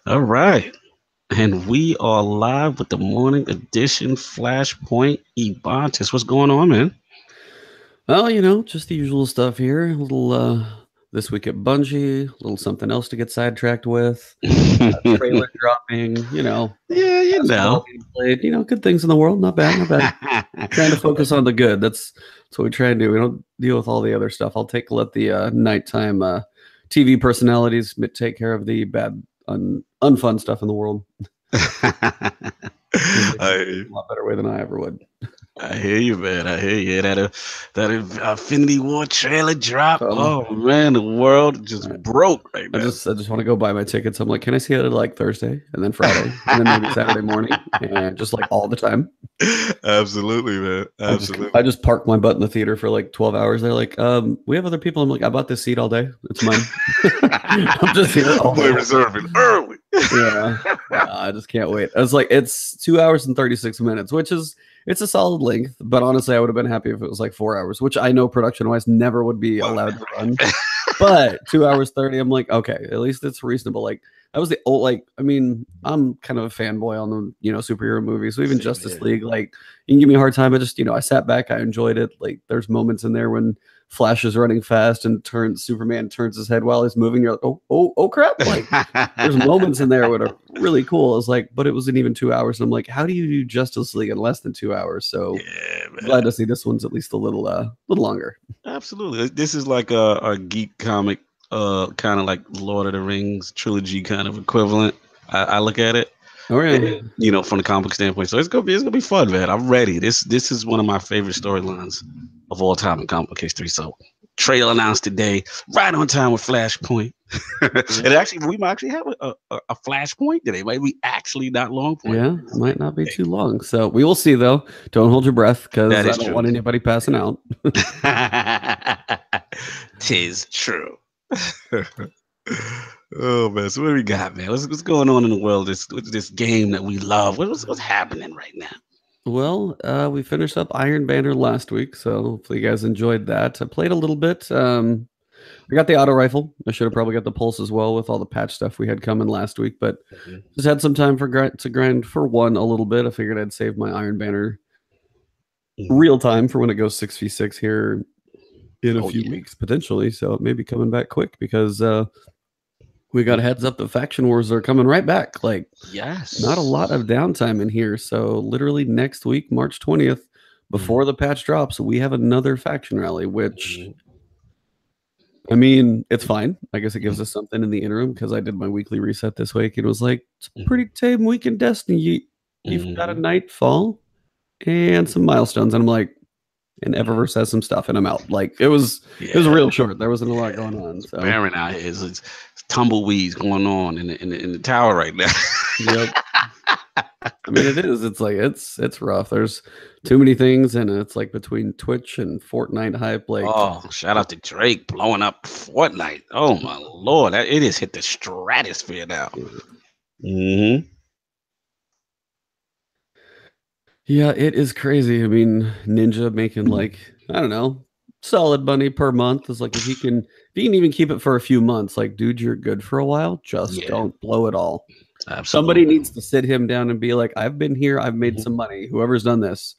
All right. And we are live with the morning edition Flashpoint Ebontis. What's going on, man? Well, just the usual stuff here. A little this week at Bungie, a little something else to get sidetracked with. Trailer dropping, Yeah, you basketball know. being played. Good things in the world. Not bad, not bad. Trying to focus on the good. That's what we try and do. We don't deal with all the other stuff. Let the nighttime TV personalities take care of the bad, unfun stuff in the world because they handle it I, a lot better way than I ever would. I hear you, man. I hear you. That Infinity War trailer drop. So. Oh man, the world just broke right I now. just want to go buy my tickets. I'm like, can I see it like Thursday and then Friday and then maybe Saturday morning and just like all the time. Absolutely, man. I Absolutely. just park my butt in the theater for like 12 hours. They're like, we have other people. I'm like, I bought this seat all day. It's mine. I'm just here all Boy, day. reserving early. Yeah. I just can't wait. I was like, it's 2 hours and 36 minutes, which is it's a solid length. But honestly, I would have been happy if it was like 4 hours, which I know production wise never would be allowed to run. But 2 hours 30, I'm like, okay, at least it's reasonable. Like that was the old I mean, I'm kind of a fanboy on the superhero movies. So even Same Justice here. League, like you can give me a hard time. I just, I sat back, I enjoyed it. Like there's moments in there when Flash is running fast and Superman turns his head while he's moving. You're like, oh crap. Like there's moments in there that are really cool. It's like, but it wasn't even 2 hours. And I'm like, how do you do Justice League in less than 2 hours? So Yeah, glad man. to see this one's at least a little longer. Absolutely. This is like a geek comic, kind of like Lord of the Rings trilogy kind of equivalent. I look at it, Oh yeah. from the comic standpoint. So it's gonna be fun, man. I'm ready. This is one of my favorite storylines of all time in comic book history. So trailer announced today, right on time with Flashpoint. And actually, we might actually have a Flashpoint today. Might be actually not long point. Yeah, might not be too long. So we will see though. Don't hold your breath because That I is don't true. want anybody passing out. Tis true. Oh man, so what we got, man? What's going on in the world? This game that we love. What's happening right now? Well, we finished up Iron Banner last week, so hopefully you guys enjoyed that. I played a little bit. I got the auto rifle. I should have probably got the pulse as well with all the patch stuff we had coming last week, but Mhm. just had some time to grind for one a little bit. I figured I'd save my Iron Banner Mhm. real time for when it goes 6v6 here in a Oh few yeah. weeks potentially. So it may be coming back quick because we got a heads up the faction wars are coming right back. Like not a lot Yes. of downtime in here. So literally next week, March 20th, Mhm. before the patch drops, we have another faction rally, which Mhm. I mean, it's fine. I guess it gives Mhm. us something in the interim because I did my weekly reset this week. It was like it's a Mhm. pretty tame week in Destiny. You've got a Mhm. nightfall and some milestones, and I'm like, and Eververse has some stuff, and I'm out. Like it was Yeah. real short. There wasn't a lot Yeah. going on. It's So barren out here. It's tumbleweeds going on in the tower right now. yep. I mean, it is. It's like it's rough. There's too many things, and it's like between Twitch and Fortnite hype. Like, Oh, shout out to Drake blowing up Fortnite. Oh my lord, it has hit the stratosphere now. Hmm. yeah, it is crazy. I mean, Ninja making like I don't know, solid money per month is like if he can even keep it for a few months. Like, dude, you're good for a while. Just Yeah, don't blow it all. Somebody absolutely. needs to sit him down and be like, I've been here. I've made some Hmm. money. Whoever's done this,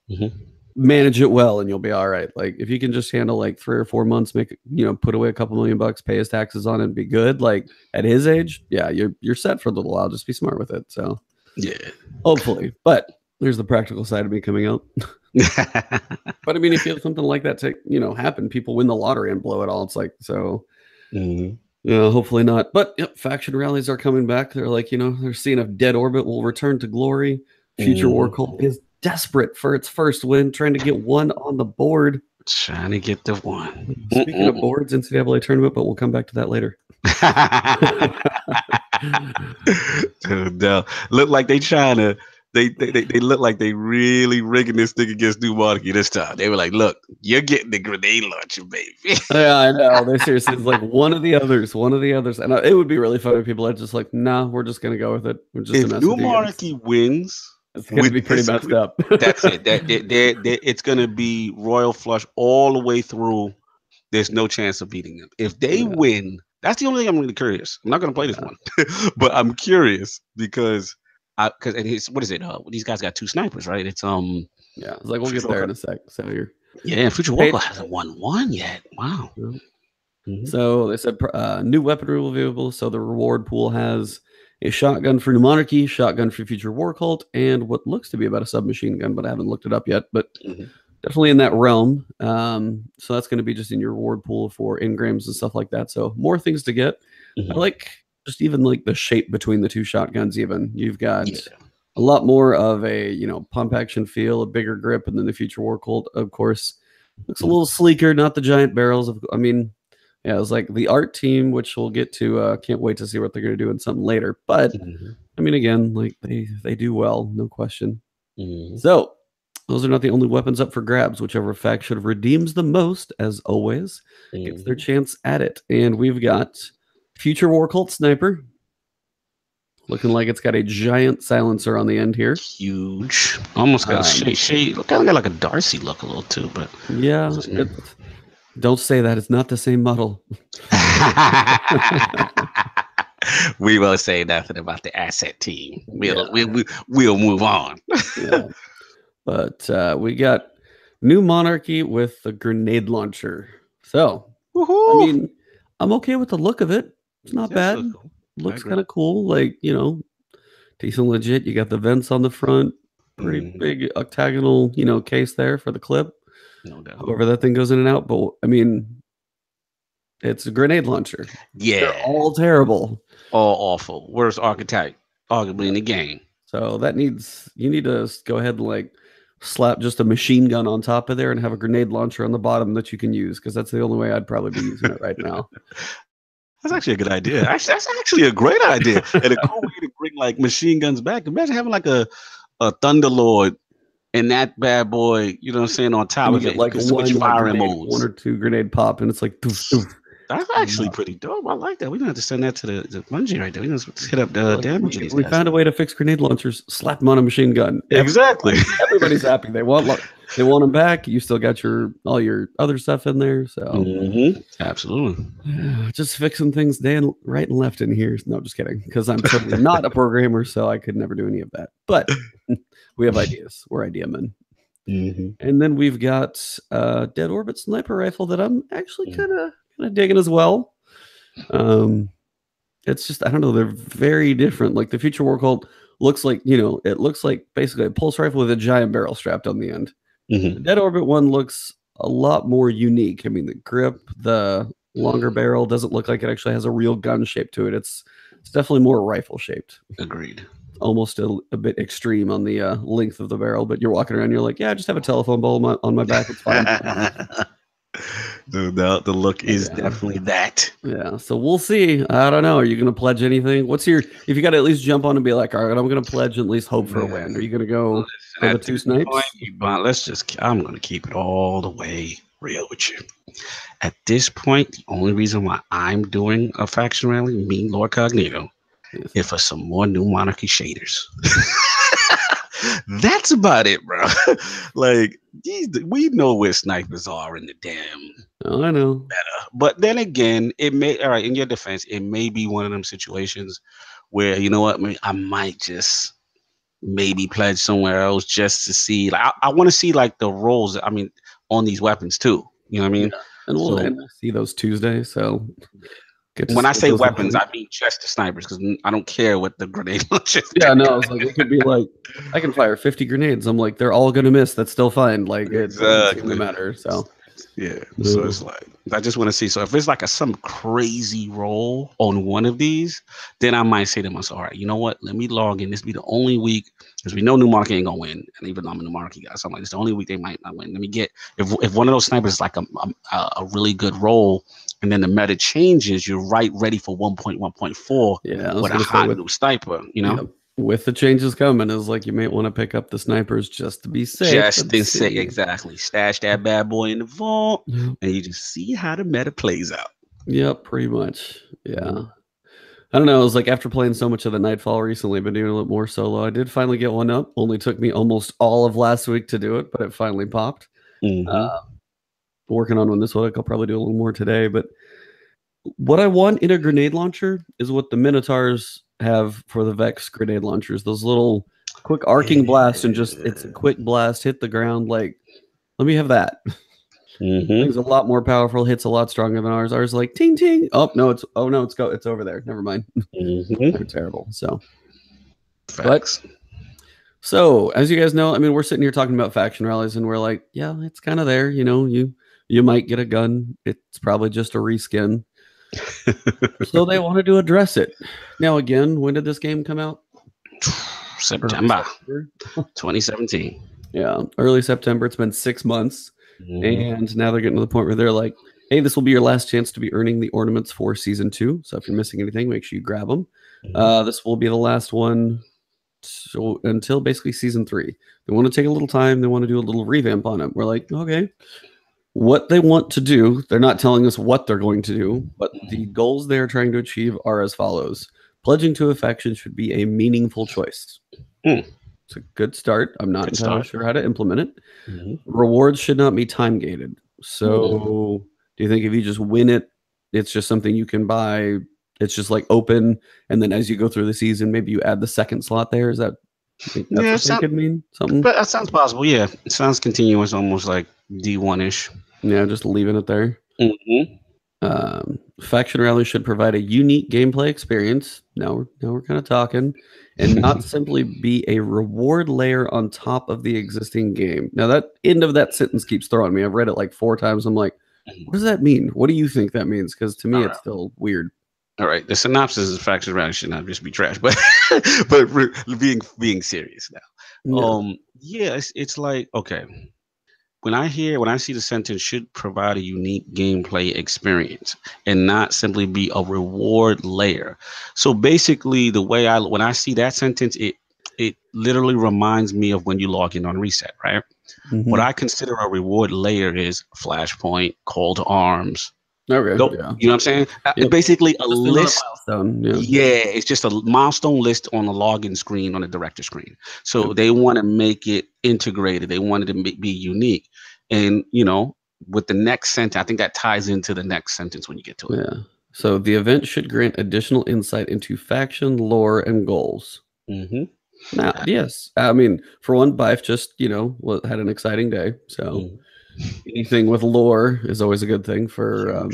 Hmm. manage it well and you'll be all right. Like if you can just handle like 3 or 4 months, put away a couple $1,000,000, pay his taxes on it and be good. Like at his age, yeah, you're set for a little while. Just be smart with it. So Yeah. hopefully. But there's the practical side of me coming out. But I mean, if you have something like that to, happen, people win the lottery and blow it all. It's like so Hmm. hopefully not. But yep, faction rallies are coming back. They're like, they're seeing if Dead Orbit will return to glory. Future War Hmm. Cult is desperate for its first win, trying to get one on the board. Trying to get the one. Speaking of boards, NCAA tournament, but we'll come back to that later. No, look like they trying to. They look like they really rigging this thing against New Monarchy this time. They were like, "Look, you're getting the grenade launcher, baby." Yeah, I know. They seriously, it's like one of the others. And it would be really funny if people are just like, nah, we're just going to go with it. We're just to If mess New with you guys. Monarchy wins It's going to with be pretty this, messed up. that's it. It's gonna be royal flush all the way through. There's no chance of beating them. If they Yeah. win, That's the only thing I'm really curious. I'm not gonna play this one, but I'm curious because and it's what is it? These guys got two snipers, right? It's Yeah, it's like we'll get Future there Walker. in a sec. So you're Yeah, Future Page- Walker hasn't won one yet. Wow. Mhm. So they said new weaponry will be available. So the reward pool has a shotgun for New Monarchy, shotgun for Future War Cult, and what looks to be about a submachine gun, but I haven't looked it up yet. But definitely in that realm. So that's going to be just in your reward pool for engrams and stuff like that. So more things to get. I like just even like the shape between the two shotguns. Even you've got a lot more of a pump action feel, a bigger grip, and then the Future War Cult, of course, looks a little sleeker. Not the giant barrels. Yeah, it was like the art team, which we'll get to. Can't wait to see what they're going to do in something later. But I mean, again, like they do well, no question. So those are not the only weapons up for grabs. Whichever faction redeems the most, as always, gets their chance at it. And we've got Future War Cult Sniper, looking like it's got a giant silencer on the end here. Huge, almost got a shade. Kind of got like a Darcy look a little too, but yeah. Don't say that. It's not the same model. We won't say nothing about the asset team. We'll move on. Yeah. But we got New Monarchy with the grenade launcher. So, I mean, I'm okay with the look of it. It's not bad. Cool. Looks kind of cool. Like, decent legit. You got the vents on the front. Pretty big octagonal, case there for the clip. No doubt. However that thing goes in and out. But, I mean, it's a grenade launcher. Yeah. They're all terrible. All awful. Worst archetype, arguably in the game. So you need to go ahead and like slap just a machine gun on top of there and have a grenade launcher on the bottom that you can use, because that's the only way I'd probably be using it right now. That's actually a good idea. That's actually a great idea, and a cool way to bring like machine guns back. Imagine having like a Thunderlord and that bad boy, you know what I'm saying, on top of it. Like one or two grenade pop, and it's like doof, doof. That's actually pretty dope. I like that. We're gonna have to send that to the Bungie right there. We're gonna hit up the damage. We found a way to fix grenade launchers. Slap them on a machine gun. Exactly. Everybody's happy. They want them back. You still got all your other stuff in there. So absolutely. Just fixing things right and left in here. No, just kidding. Because I'm totally not a programmer, so I could never do any of that. But we have ideas. We're idea men. And then we've got Dead Orbit sniper rifle that I'm actually kind of digging as well. It's just, I don't know, they're very different. Like the Future War Cult looks like, it looks like basically a pulse rifle with a giant barrel strapped on the end. The Dead Orbit one looks a lot more unique. I mean, the grip, the longer barrel doesn't look like it actually has a real gun shape to it. It's definitely more rifle shaped. Agreed. Almost a bit extreme on the length of the barrel, but you're walking around, you're like, yeah, I just have a telephone pole on my back. It's fine. The look is definitely that. Yeah, so we'll see. I don't know. Are you going to pledge anything? If you got to at least jump on and be like, all right, I'm going to pledge and at least hope for a win. Are you going to go for the two snipes? I'm going to keep it all the way real with you. At this point, the only reason why I'm doing a faction rally, me, Lord Cognito, is for some more New Monarchy shaders. That's about it, bro. Like, we know where snipers are in the damn. Oh, I know. Better. But then again, all right, in your defense, it may be one of them situations where, you know what, I might just maybe pledge somewhere else just to see. Like, I want to see like the rolls, on these weapons too. You know what I mean? Yeah. And we'll see those Tuesday, so... When I say weapons, I mean just the snipers, because I don't care what the grenade launcher. Yeah, no, it's like it could be like I can fire 50 grenades. I'm like, they're all gonna miss. That's still fine. Like it doesn't matter. So yeah. So it's like I just want to see. So if it's like some crazy roll on one of these, then I might say to myself, all right, you know what? Let me log in. This be the only week, because we know New Monarchy ain't gonna win, and even though I'm a New Monarchy guy, so I'm like, it's the only week they might not win. Let me get if one of those snipers is like a really good roll. And then the meta changes, you're ready for 1.1.4 with a hot new sniper, Yeah, with the changes coming, is like you might want to pick up the snipers just to be safe. Exactly. Stash that bad boy in the vault, and you just see how the meta plays out. Yep, pretty much. Yeah. I don't know. It was like after playing so much of the Nightfall recently, I've been doing a little more solo. I did finally get one up. Only took me almost all of last week to do it, but it finally popped. Working on one this week. I'll probably do a little more today, but What I want in a grenade launcher is what the Minotaurs have for the Vex grenade launchers. Those little quick arcing blasts and just it's a quick blast, hit the ground. Like, let me have that. Thing's a lot more powerful, hits a lot stronger than ours. Ours like ting ting. Oh no, it's over there. Never mind. They're terrible. So Facts. So as you guys know, I mean, we're sitting here talking about faction rallies, and we're like, yeah, it's kind of there. You know, you might get a gun. It's probably just a reskin. So they wanted to address it. Now, again, when did this game come out? September 2017. Yeah, early September. It's been 6 months. And now they're getting to the point where they're like, hey, this will be your last chance to be earning the ornaments for season 2. So if you're missing anything, make sure you grab them. This will be the last one until basically season 3. They want to take a little time. They want to do a little revamp on it. We're like, okay. What they want to do, they're not telling us what they're going to do, but the goals they're trying to achieve are as follows. Pledging to a faction should be a meaningful choice. It's a good start. I'm not entirely sure how to implement it. Rewards should not be time gated. So do you think if you just win it, it's just something you can buy? It's just like open, and then as you go through the season, maybe you add the second slot there. Is that that's what could mean? Something? But that sounds possible. Yeah, it sounds continuous, almost like D1-ish. Yeah, just leaving it there. Faction Rally should provide a unique gameplay experience. Now we're kind of talking, and not simply be a reward layer on top of the existing game. Now that end of that sentence keeps throwing me. I've read it like 4 times. I'm like, what does that mean? What do you think that means? Because to me, it's still weird. All right, the synopsis is Faction Rally should not just be trash, but being serious now. Yeah, it's like, okay. When I see the sentence should provide a unique gameplay experience and not simply be a reward layer. So basically, the way when I see that sentence, it literally reminds me of when you log in on Reset, right? What I consider a reward layer is Flashpoint, Call to Arms. Okay. You know what I'm saying? Basically a list. It's just a milestone list on the login screen, on the director screen. So they want to make it integrated. They wanted to be unique. And, you know, with the next sentence, I think that ties into the next sentence when you get to it. Yeah. So the event should grant additional insight into faction lore and goals. Now, yes. I mean, for one, Bife just, had an exciting day. So anything with lore is always a good thing for,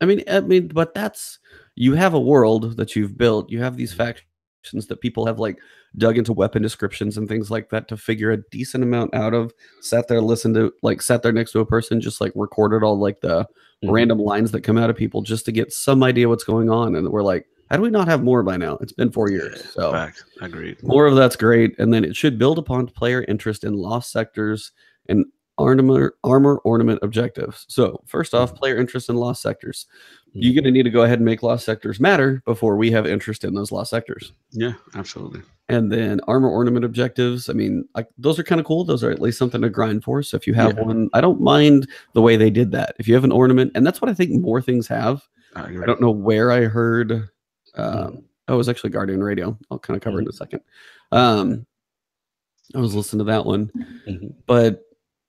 I mean, but that's, you have a world that you've built. You have these factions that people have like dug into weapon descriptions and things like that to figure a decent amount out of, sat there next to a person, just like recorded all like the random lines that come out of people just to get some idea what's going on. And we're like, how do we not have more by now? It's been 4 years. So fact. Agreed. More of that's great. And then it should build upon player interest in lost sectors and armor ornament objectives. So first off, player interest in lost sectors. You're going to need to go ahead and make lost sectors matter before we have interest in those lost sectors. Yeah, absolutely. And then armor ornament objectives. I mean, those are kind of cool. Those are at least something to grind for. So if you have one, I don't mind the way they did that. If you have an ornament, and that's what I think more things have. I don't know where I heard. It was actually Guardian Radio. I'll kind of cover it in a second. I was listening to that one. But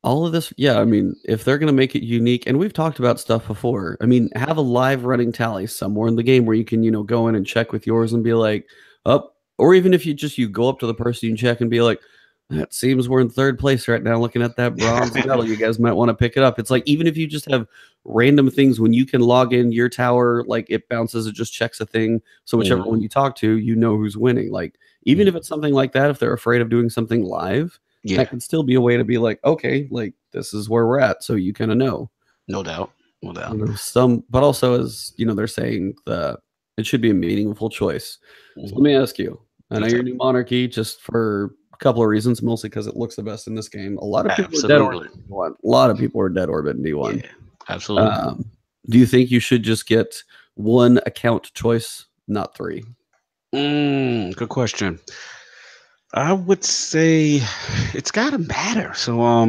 all of this, I mean, if they're going to make it unique, and we've talked about stuff before, I mean, have a live running tally somewhere in the game where you can, go in and check with yours and be like, or even if you go up to the person you check and be like, that seems we're in 3rd place right now looking at that bronze medal. You guys might want to pick it up. It's like, even if you just have random things when you can log in your tower, like it bounces, it just checks a thing. So whichever one you talk to, who's winning. Like, even if it's something like that, if they're afraid of doing something live, that can still be a way to be like, okay, like this is where we're at. So you kind of know. No doubt. But also as, they're saying that it should be a meaningful choice. So let me ask you, I know you're New Monarchy just for a couple of reasons, mostly because it looks the best in this game. A lot of people are dead orbit in D1. A lot of people are dead orbit in D1. Yeah, absolutely. Do you think you should just get 1 account choice, not 3? Good question. I would say it's gotta matter. So I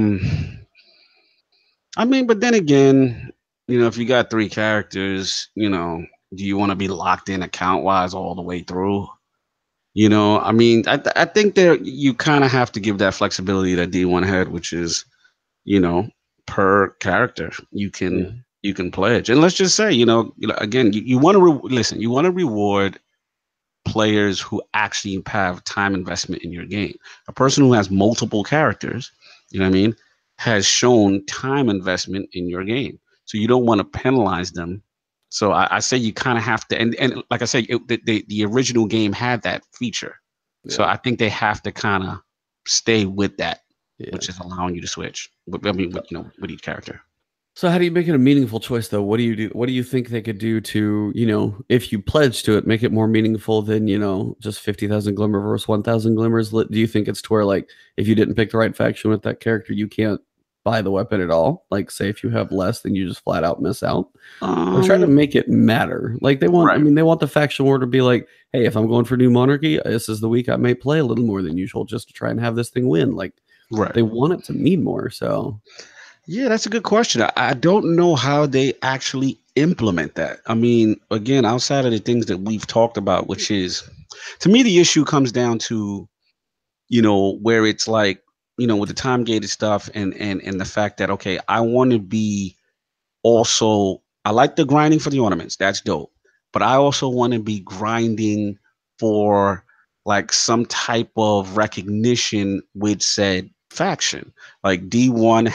mean, but then again, if you got 3 characters, do you want to be locked in account wise all the way through? I mean, I think that you kind of have to give that flexibility that D1 had, which is, per character, you can you can pledge. And let's just say, again, you want to listen. You want to reward players who actually have time investment in your game. A person who has multiple characters, you know what I mean, has shown time investment in your game. So you don't want to penalize them. So I say you kind of have to, and like I said, the original game had that feature. So Yeah. I think they have to kind of stay with that, Yeah. which is allowing you to switch. I mean, with each character. So how do you make it a meaningful choice though? What do you do? What do you think they could do to, if you pledge to it, make it more meaningful than, just 50,000 glimmer versus 1,000 glimmers? Do you think it's to where like if you didn't pick the right faction with that character, you can't buy the weapon at all? Like say if you have less, then you just flat out miss out. Or try to make it matter. Like they want, Right. they want the faction war to be like, hey, if I'm going for New Monarchy, this is the week I may play a little more than usual just to try and have this thing win. Like Right. they want it to mean more. So Yeah, that's a good question. I don't know how they actually implement that. I mean, again, outside of the things that we've talked about, which is, to me, the issue comes down to, where it's like, with the time gated stuff and the fact that, okay, I want to be also, I like the grinding for the ornaments. That's dope. But I also want to be grinding for like some type of recognition with said faction. Like D1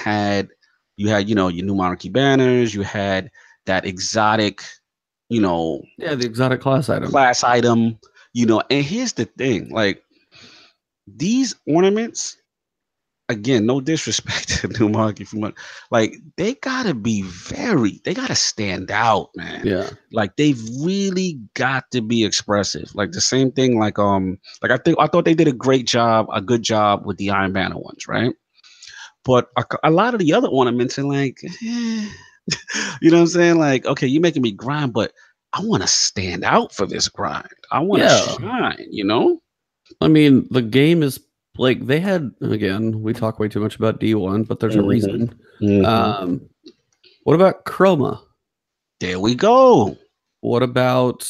you had, your new monarchy banners, you had that exotic, yeah, the exotic class item. and here's the thing, like these ornaments, again, no disrespect to New Monarchy from like they gotta stand out, man. Yeah. Like they've really got to be expressive. Like the same thing, like I thought they did a good job with the Iron Banner ones, right? But a lot of the other ornaments are like, you know what I'm saying? Like, okay, you're making me grind, but I want to stand out for this grind. I want to Yeah. shine. I mean, the game is like they had again, we talk way too much about D1, but there's a reason. Mhm. What about Chroma? There we go. What about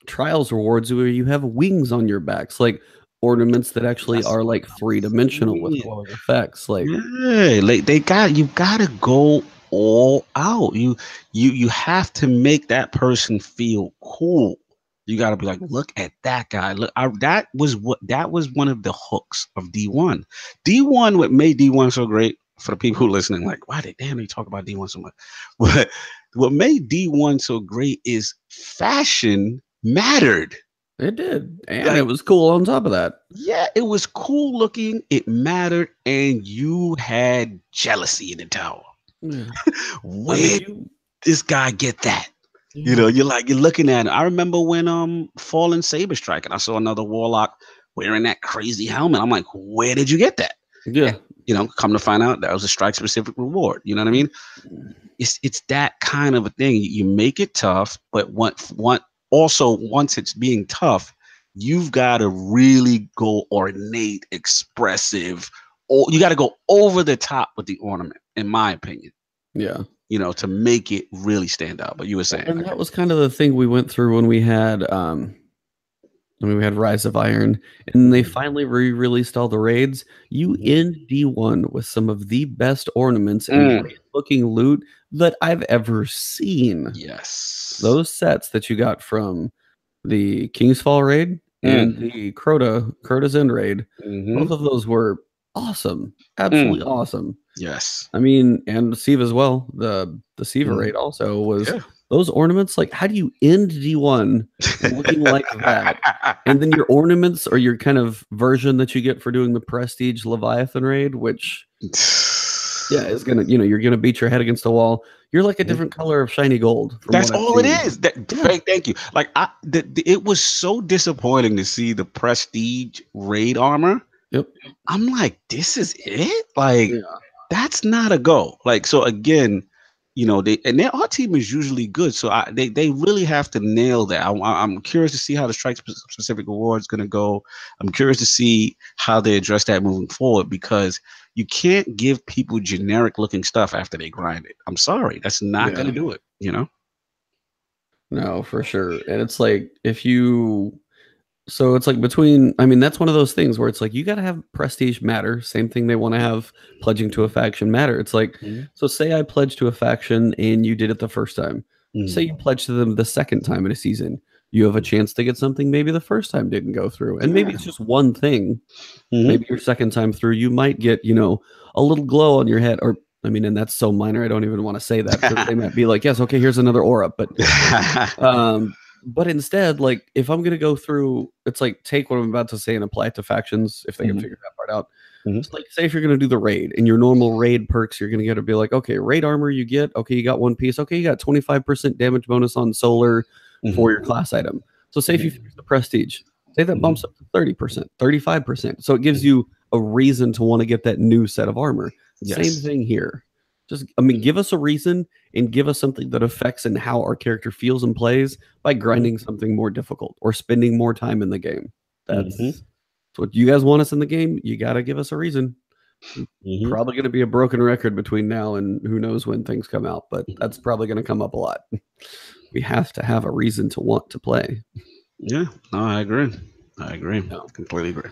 trials rewards where you have wings on your backs, like ornaments that actually are like three-dimensional with Yeah. glowing effects? Like Yeah, like you gotta go all out. You have to make that person feel cool. You gotta be like, look at that guy. Look, that was one of the hooks of D1. D1, what made D1 so great for the people who listening, like, why did damn they talk about D1 so much? What made D1 so great is fashion mattered. it did, and Like, it was cool on top of that. yeah, it was cool looking, it mattered, and you had jealousy in the tower. Yeah. Where I mean, did this guy get that? yeah. You're looking at it. I remember when Fallen Saber Strike and I saw another warlock wearing that crazy helmet. I'm like, where did you get that? Yeah. And, come to find out that was a strike specific reward. You know what I mean? It's that kind of a thing. You make it tough, but once it's being tough, you've got to really go ornate, expressive, or you got to go over the top with the ornament, in my opinion. Yeah. To make it really stand out. But you were saying, And that was kind of the thing we went through when we had Rise of Iron, and they finally re-released all the raids. You end D1 with some of the best ornaments and great-looking loot that I've ever seen. Yes, Those sets that you got from the King's Fall raid and the Crota's End raid, both of those were awesome, absolutely awesome. Yes, I mean, and Siva as well. The Siva raid also was those ornaments. Like, how do you end D1 looking like that? And then your ornaments or your kind of version that you get for doing the Prestige Leviathan raid, which is gonna, you're gonna beat your head against the wall. You're like a different color of shiny gold. That's all it is. Thank you. Like it was so disappointing to see the Prestige raid armor. Yep. I'm like, this is it? Like, that's not a go. Like, so again, our team is usually good. So they really have to nail that. I'm curious to see how the strike specific award is going to go. I'm curious to see how they address that moving forward, because you can't give people generic looking stuff after they grind it. I'm sorry. That's not going to do it, No, for sure. And it's like, So it's like between, I mean, that's one of those things where it's like you got to have prestige matter. Same thing they want to have pledging to a faction matter. It's like, so say I pledge to a faction and you did it the first time. Say you pledge to them the second time in a season. You have a chance to get something maybe the first time didn't go through. And maybe it's just one thing. Maybe your second time through, you might get, you know, a little glow on your head. Or, I mean, and that's so minor, I don't even want to say that. Because they might be like, yes, okay, here's another aura. But instead, like, if I'm going to go through, it's like, take what I'm about to say and apply it to factions, if they can figure that part out. It's like, say if you're going to do the raid, and your normal raid perks, you're going to get to be like, okay, raid armor you get, okay, you got one piece, okay, you got 25% damage bonus on solar for your class item. So say if you finish the prestige, say that bumps up to 30%, 35%. So it gives you a reason to want to get that new set of armor. Same thing here. Just, I mean, give us a reason and give us something that affects in how our character feels and plays by grinding something more difficult or spending more time in the game. That's what you guys want us in the game. You got to give us a reason. Probably going to be a broken record between now and who knows when things come out, but that's probably going to come up a lot. We have to have a reason to want to play. Yeah, no, I agree. Completely agree.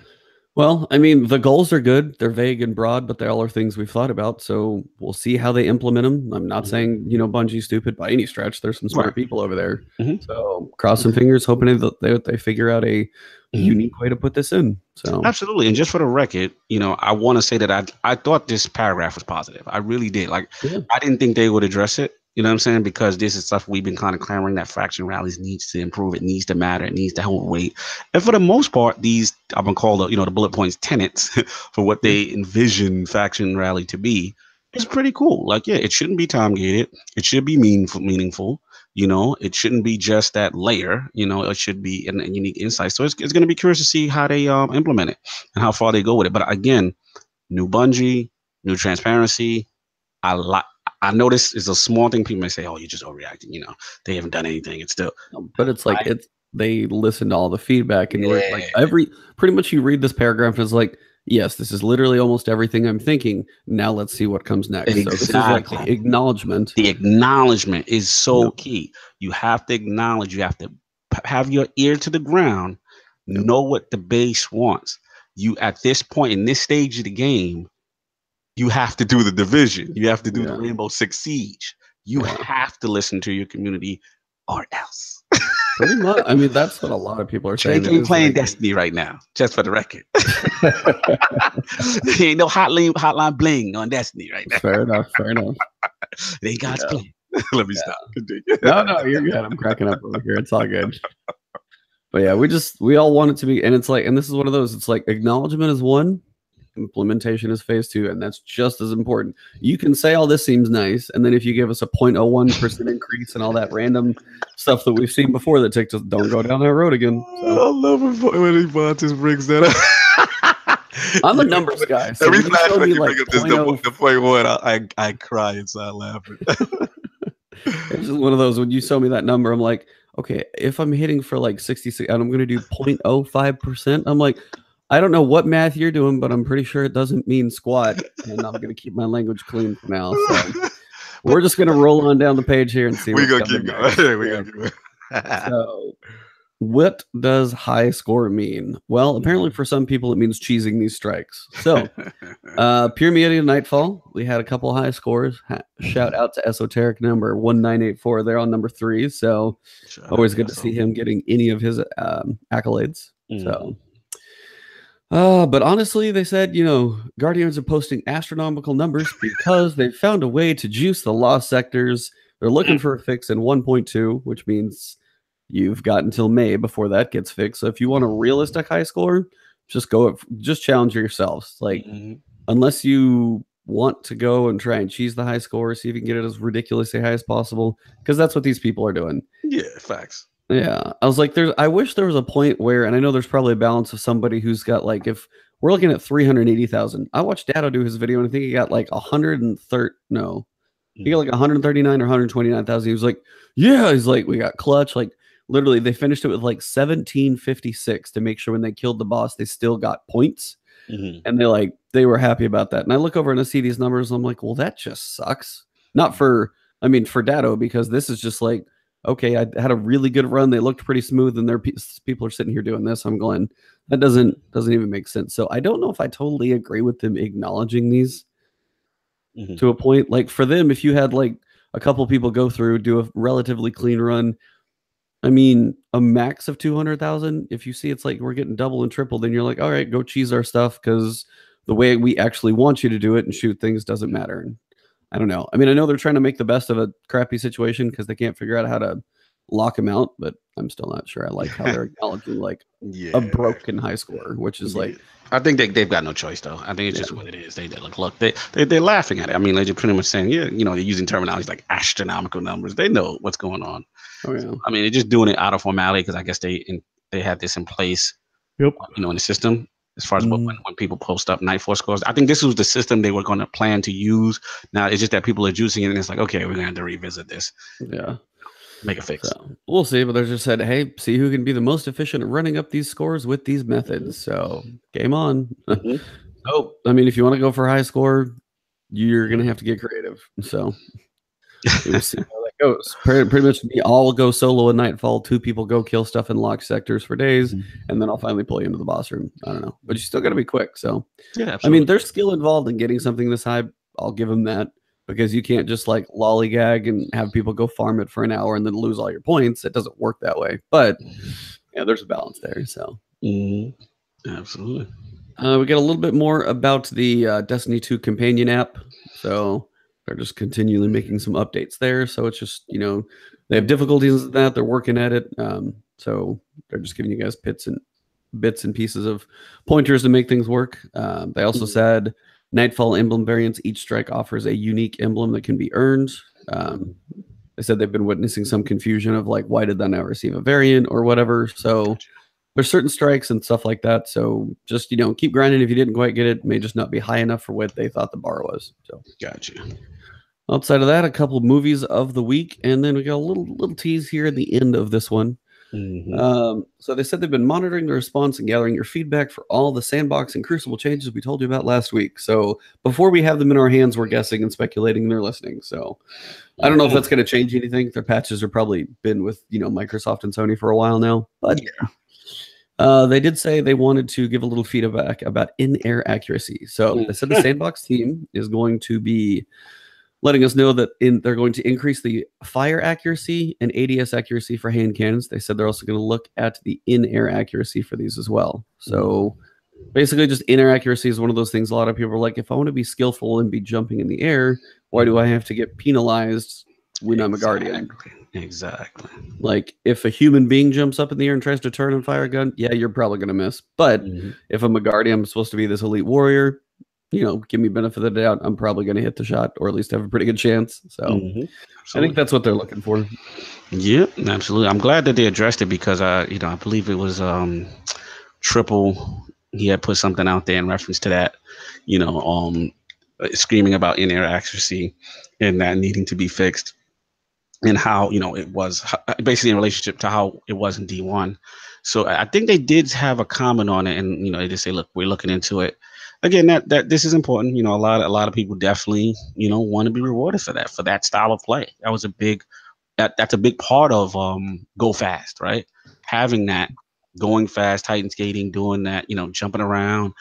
Well, I mean, the goals are good. They're vague and broad, but they all are things we've thought about. So we'll see how they implement them. I'm not saying, you know, Bungie's stupid by any stretch. There's some smart people over there. So cross some fingers, hoping that they figure out a unique way to put this in. So absolutely. And just for the record, you know, I want to say that I thought this paragraph was positive. I really did. Like, I didn't think they would address it. You know what I'm saying? Because this is stuff we've been kind of clamoring that faction rallies needs to improve. It needs to matter. It needs to hold weight. And for the most part, these I'm gonna call the bullet points tenets for what they envision faction rally to be is pretty cool. Like, yeah, it shouldn't be time gated. It should be meaningful. You know, it shouldn't be just that layer. You know, it should be a unique insight. So it's going to be curious to see how they implement it and how far they go with it. But again, new Bungie, new transparency. I know this is a small thing. People may say, "Oh, you're just overreacting." You know, they haven't done anything. It's still, but it's like they listen to all the feedback and like pretty much you read this paragraph and it's like, yes, this is literally almost everything I'm thinking. Now let's see what comes next. Exactly. So this is like the acknowledgement. The acknowledgement is so key. You have to acknowledge. You have to have your ear to the ground. Know what the base wants. You at this point in this stage of the game. You have to do the division. You have to do the Rainbow Six Siege. You have to listen to your community or else. Pretty much. I mean, that's what a lot of people are saying. Drake ain't playing Destiny right now, just for the record. There ain't no hotline bling on Destiny right now. Fair enough. They God's plan. Let me stop. Continue. No, you're good. I'm cracking up over here. It's all good. But yeah, we all want it to be, and it's like, and this is one of those, it's like acknowledgement is one, implementation is phase two, and that's just as important. You can say all this seems nice, and then if you give us a 0.01% increase and all that random stuff that we've seen before that takes us, don't go down that road again. So. I love it when Devontae brings that up. I'm the numbers guy. So every time you bring up this the 0.1, I cry inside laughing. It's just one of those, when you show me that number, I'm like, okay, if I'm hitting for like 66 and I'm going to do 0.05%, I'm like, I don't know what math you're doing, but I'm pretty sure it doesn't mean squat, and I'm going to keep my language clean for now. So we're just going to roll on down the page here and see. We're going to keep going. We're going to keep going. So, what does high score mean? Well, apparently for some people, it means cheesing these strikes. So, Pure Media Nightfall, we had a couple high scores. Shout out to Esoteric number 1984. They're on number 3. So, always good to see him getting any of his accolades. So. But honestly, they said, Guardians are posting astronomical numbers because they found a way to juice the lost sectors. They're looking for a fix in 1.2, which means you've got until May before that gets fixed. So if you want a realistic high score, just challenge yourselves. Like, unless you want to go and try and cheese the high score, see if you can get it as ridiculously high as possible, because that's what these people are doing. Yeah, facts. Yeah, I was like, I wish there was a point where, and I know there's probably a balance of somebody who's got, like, if we're looking at 380,000, I watched Dado do his video, and I think he got like 130, no, he got like 139 or 129,000. He was like, yeah, he's like, we got clutch. Like, literally, they finished it with like 1756 to make sure when they killed the boss, they still got points. And they were happy about that. And I look over and I see these numbers, and I'm like, well, that just sucks. Not for, for Dado, because this is just like, okay, I had a really good run. They looked pretty smooth, and people are sitting here doing this. I'm going, that doesn't even make sense. So I don't know if I totally agree with them acknowledging these to a point. Like for them, if you had like a couple people go through, do a relatively clean run, I mean, a max of 200,000. If you see it's like we're getting double and triple, then you're like, all right, go cheese our stuff because the way we actually want you to do it and shoot things doesn't matter. And I don't know. I mean, I know they're trying to make the best of a crappy situation because they can't figure out how to lock him out, but I'm still not sure I like how they're acknowledging like a broken high score, which is like, I think they've got no choice though. I think it's just what it is. They look, they're laughing at it. I mean, they're just pretty much saying, yeah, you know, they're using terminology like astronomical numbers. They know what's going on. oh yeah. I mean, they're just doing it out of formality because I guess they had this in place, Yep. you know, in the system as far as when people post up Nightfall scores. I think this was the system they were going to plan to use. Now it's just that people are juicing it, and it's like, okay, we're going to have to revisit this. Yeah. Make a fix. So we'll see, but they just said, hey, see who can be the most efficient at running up these scores with these methods. So game on. Oh, I mean, if you want to go for a high score, you're going to have to get creative. So we'll see how that goes. Pretty much me, I'll go solo at Nightfall. 2 people go kill stuff in locked sectors for days, and then I'll finally pull you into the boss room. I don't know, but you still got to be quick. So yeah, absolutely. I mean, there's skill involved in getting something this high. I'll give them that. Because you can't just like lollygag and have people go farm it for an hour and then lose all your points. It doesn't work that way. But yeah, there's a balance there. So absolutely. We get a little bit more about the Destiny 2 companion app. So they're just continually making some updates there. So it's just, you know, they have difficulties with that. They're working at it. So they're just giving you guys bits and pieces of pointers to make things work. They also said Nightfall emblem variants, each strike offers a unique emblem that can be earned. They said they've been witnessing some confusion of like, why did that not receive a variant or whatever? So there's certain strikes and stuff like that. So just, you know, keep grinding. If you didn't quite get it, it may just not be high enough for what they thought the bar was. So gotcha. Outside of that, a couple movies of the week, and then we got a little tease here at the end of this one. So they said they've been monitoring the response and gathering your feedback for all the Sandbox and Crucible changes we told you about last week. So before we have them in our hands, we're guessing and speculating and they're listening. So I don't know if that's going to change anything. Their patches have probably been with, you know, Microsoft and Sony for a while now, but they did say they wanted to give a little feedback about in-air accuracy. So they said the Sandbox team is going to be letting us know that they're going to increase the fire accuracy and ADS accuracy for hand cannons. They said they're also going to look at the in-air accuracy for these as well. So basically just in-air accuracy is one of those things a lot of people are like, if I want to be skillful and be jumping in the air, why do I have to get penalized when I'm a guardian? Exactly. Like if a human being jumps up in the air and tries to turn and fire a gun, yeah, you're probably going to miss. But if I'm a guardian, I'm supposed to be this elite warrior, you know, give me benefit of the doubt, I'm probably going to hit the shot or at least have a pretty good chance. So I think that's what they're looking for. Yeah, absolutely. I'm glad that they addressed it because, you know, I believe it was Triple. He had put something out there in reference to that, you know, screaming about in-air accuracy and that needing to be fixed and how, you know, it was basically in relationship to how it was in D1. So I think they did have a comment on it and, you know, they just say, look, we're looking into it. Again, that this is important. You know, a lot of people definitely, you know, want to be rewarded for that style of play. That was that's a big part of go fast, right? Having that going fast, Titan skating, doing that, you know, jumping around,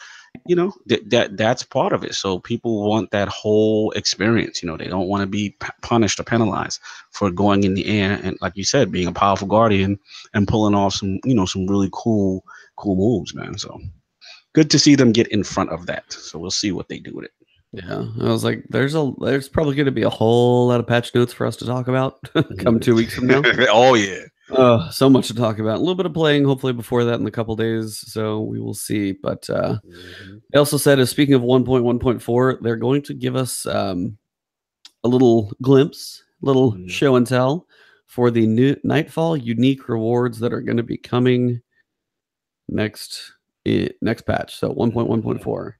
you know, that's part of it. So people want that whole experience. You know, they don't want to be punished or penalized for going in the air and, like you said, being a powerful guardian and pulling off some, you know, some really cool moves, man. So good to see them get in front of that. So we'll see what they do with it. Yeah, I was like, there's probably going to be a whole lot of patch notes for us to talk about come 2 weeks from now. Oh yeah. So much to talk about. A little bit of playing, hopefully before that in a couple days. So we will see. But they also said, speaking of 1.1.4, they're going to give us a little glimpse, little show and tell for the new Nightfall unique rewards that are going to be coming next patch. So 1.1.4.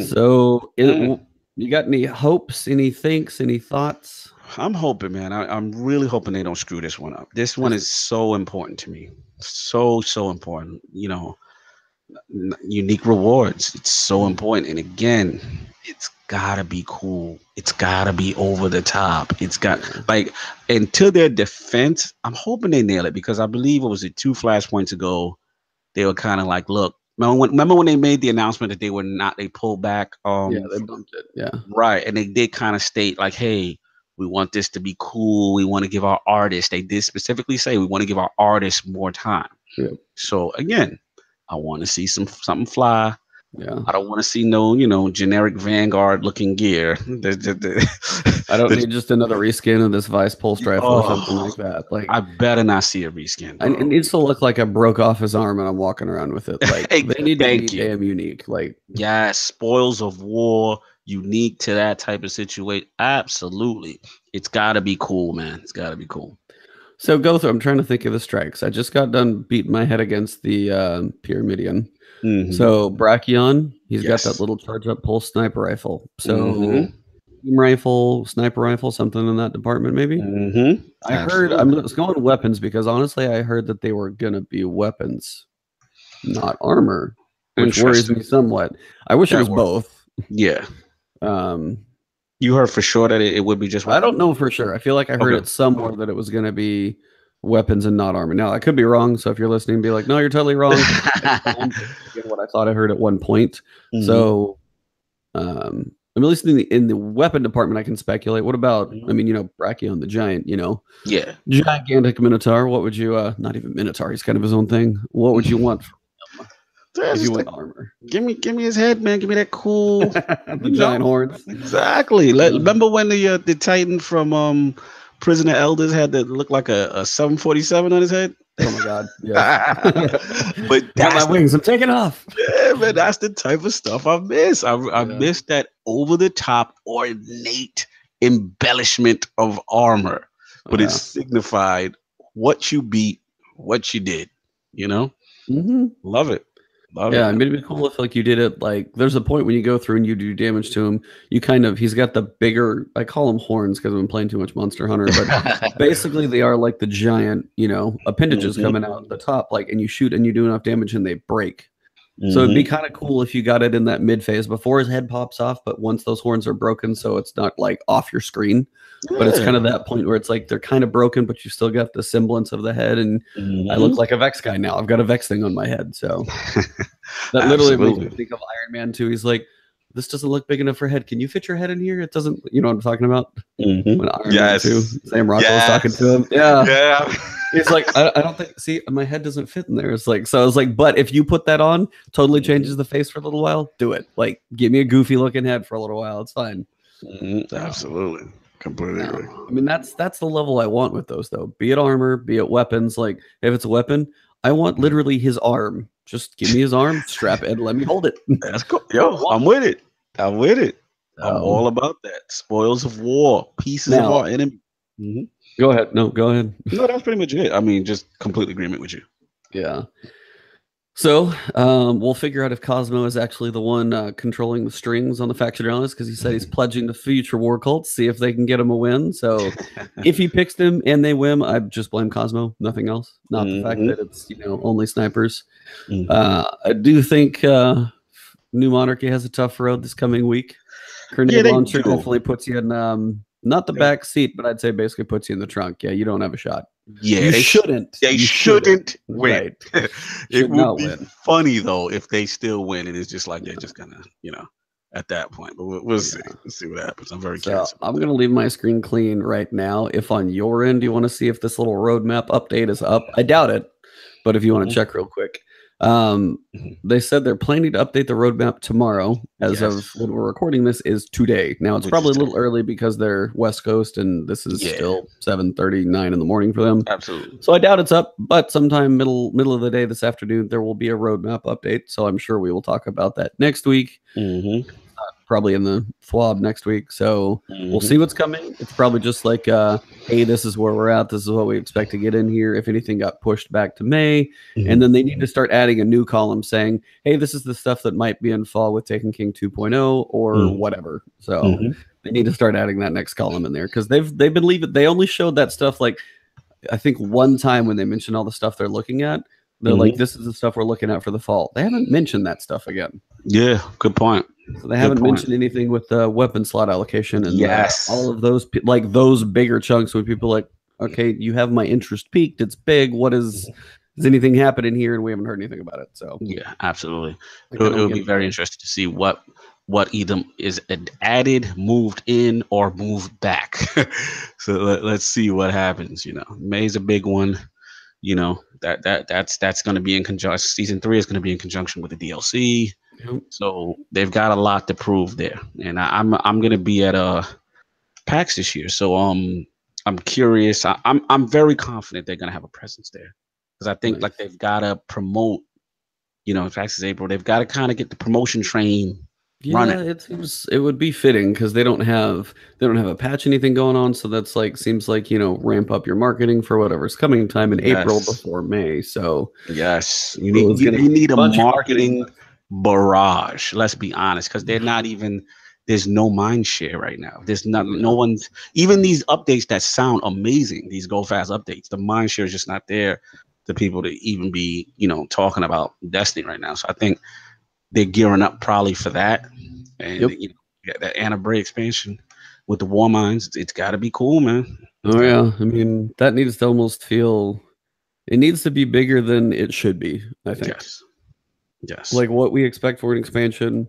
So you got any hopes, any thinks, any thoughts? I'm hoping, man. I'm really hoping they don't screw this one up. This one is so important to me. So important. You know, unique rewards. It's so important. And again, it's gotta be cool. It's gotta be over the top. It's got like, and to their defense, I'm hoping they nail it because I believe it was 2 flashpoints ago. They were kind of like, look, remember when they made the announcement that they pulled back. Yeah, they bumped it. Yeah, right, and they did kind of state like, hey, we want this to be cool. We want to give our artists. They did specifically say we want to give our artists more time. Yeah. So again, I want to see something fly. Yeah. I don't want to see no, generic Vanguard looking gear. I don't need just another reskin of this Vice pulse rifle or something like that. Like, I better not see a reskin. And it needs to look like I broke off his arm and I'm walking around with it. Like, they need to be damn unique. Like, yes, spoils of war, unique to that type of situation. Absolutely, it's got to be cool, man. It's got to be cool. So go through. I'm trying to think of the strikes. I just got done beating my head against the Pyramidion. So Brachion, he's got that little charge up pulse sniper rifle. So team rifle, sniper rifle, something in that department, maybe. I heard I'm going weapons because honestly, I heard that they were gonna be weapons, not armor, which worries me somewhat. I wish it was both. Yeah. You heard for sure that it would be just weapons? I don't know for sure. I feel like I heard it somewhere that it was gonna be weapons and not armor. Now I could be wrong, so if you're listening, be like, no, you're totally wrong. What I thought I heard at one point. So I'm at least in the weapon department I can speculate. What about Brachion the giant, gigantic Minotaur? What would you not even Minotaur, he's kind of his own thing. What would you want from him if you want armor? Give me his head, man. Give me that cool the giant horns. Exactly. Remember when the Titan from Prisoner Elders had to look like a 747 on his head? Oh my god! Yeah, but that's my wings. I'm taking off. Yeah, man, that's the type of stuff I miss. I miss that over the top, ornate embellishment of armor, but it signified what you beat, what you did. Love it. Yeah, I mean, it'd be cool if like you did it like there's a point when you go through and you do damage to him, he's got the bigger, I call them horns because I've been playing too much Monster Hunter, but basically they are like the giant, appendages coming out the top, like, and you shoot and you do enough damage and they break. So it'd be kind of cool if you got it in that mid phase before his head pops off, but once those horns are broken, so it's not like off your screen, but it's kind of that point where it's like they're kind of broken, but you still got the semblance of the head, and I look like a Vex guy now. I've got a Vex thing on my head, so that literally makes me think of Iron Man 2. He's like, this doesn't look big enough for head. Can you fit your head in here? It doesn't. You know what I'm talking about? When Iron Man 2, Sam Rockwell was talking to him. Yeah. He's like, I don't think. See, my head doesn't fit in there. It's like, so I was like, but if you put that on, totally changes the face for a little while. Do it. Like, give me a goofy looking head for a little while. It's fine. Absolutely, completely agree. I mean, that's the level I want with those, though. Be it armor, be it weapons. Like, if it's a weapon, I want literally his arm. Just give me his arm, strap it, and let me hold it. That's cool. Yo, I'm with it. I'm all about that. Spoils of war, pieces of our enemy. Go ahead. No, go ahead. No, that's pretty much it. I mean, just complete agreement with you. Yeah. So we'll figure out if Cosmo is actually the one controlling the strings on the faction journalist, because he said he's pledging to future war cults, see if they can get him a win. So if he picks them and they win, I just blame Cosmo, nothing else. Not the fact that it's only snipers. I do think New Monarchy has a tough road this coming week. Grenade launcher definitely puts you in not the back seat, but I'd say basically puts you in the trunk. Yeah, you don't have a shot. Yeah, they shouldn't. They shouldn't win. Right. It would be funny though if they still win, and it's just like they're just gonna, at that point. But we'll see. Let's see what happens. I'm very curious. I'm gonna leave my screen clean right now. If on your end you want to see if this little roadmap update is up, I doubt it. But if you want to check real quick. They said they're planning to update the roadmap tomorrow. As of when we're recording this is today. Now it's probably a little early because they're West Coast and this is still 7:39 in the morning for them. Absolutely. So I doubt it's up, but sometime middle of the day this afternoon there will be a roadmap update. So I'm sure we will talk about that next week. Probably in the TWAB next week. So we'll see what's coming. It's probably just like, hey, this is where we're at. This is what we expect to get in here. If anything got pushed back to May. And then they need to start adding a new column saying, hey, this is the stuff that might be in fall with Taken King 2.0 or whatever. So they need to start adding that next column in there because they've been leaving. They only showed that stuff like, I think one time when they mentioned all the stuff they're looking at. They're like, this is the stuff we're looking at for the fall. They haven't mentioned that stuff again. Yeah, good point. So they Good haven't point. mentioned anything with the weapon slot allocation and all Yes. of those like those bigger chunks where people like, okay, you have my interest peaked. It's big. What is anything happening here? And we haven't heard anything about it. So Yeah, absolutely. I It kind of would want be to very get interesting to see what either is added, moved in, or moved back. So let's see what happens. May's a big one. That's going to be in conjunction. Season 3 is going to be in conjunction with the DLC. Yep. So they've got a lot to prove there, and I'm going to be at PAX this year. So I'm curious. I'm very confident they're going to have a presence there because I think like Nice. they've got to promote. PAX is April. They've got to kind of get the promotion train Yeah, running. it seems it would be fitting because they don't have a patch anything going on. So that's like seems like ramp up your marketing for whatever's coming in time in April Yes, before May. So yes. You need it's you, gonna you be need a a bunch of marketing. marketing barrage. Let's be honest, because they're not even. There's no mind share right now. There's not. No No. one's even these updates that sound amazing. These go fast updates. The mind share is just not there. To people to even be talking about Destiny right now. So I think they're gearing up probably for that, and Yep. that Anna Bray expansion with the War Mines. It's got to be cool, man. It's Oh got yeah. I mean, that needs to almost feel. It needs to be bigger than it should be. I think. yes, yes. Like what we expect for an expansion,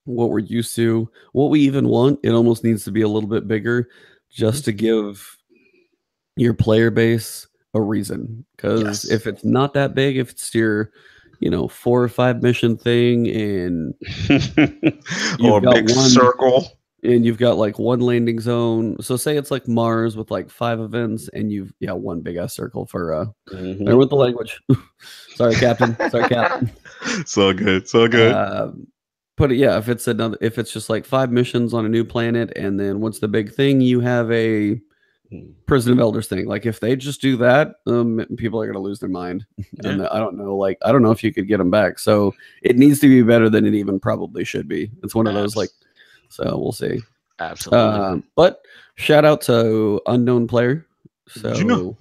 what we're used to, what we even want, it almost needs to be a little bit bigger, just to give your player base a reason. Because Yes. if it's not that big, if it's your, 4 or 5 mission thing, and Or you've a got big one, circle. and you've got like one landing zone. So say it's like Mars with like 5 events, and you've one big ass circle for bear Hmm. with the language. Sorry, Captain. Sorry, Cap. So good. So good. Uh, but yeah, if it's just like 5 missions on a new planet, and then what's the big thing? You have a Prison of Elders thing. Like if they just do that, people are gonna lose their mind, Yeah. and I don't know. Like I don't know if you could get them back. So it needs to be better than it even probably should be. It's one of those like. Abs- So we'll see. absolutely. But shout out to Unknown Player. Did you know?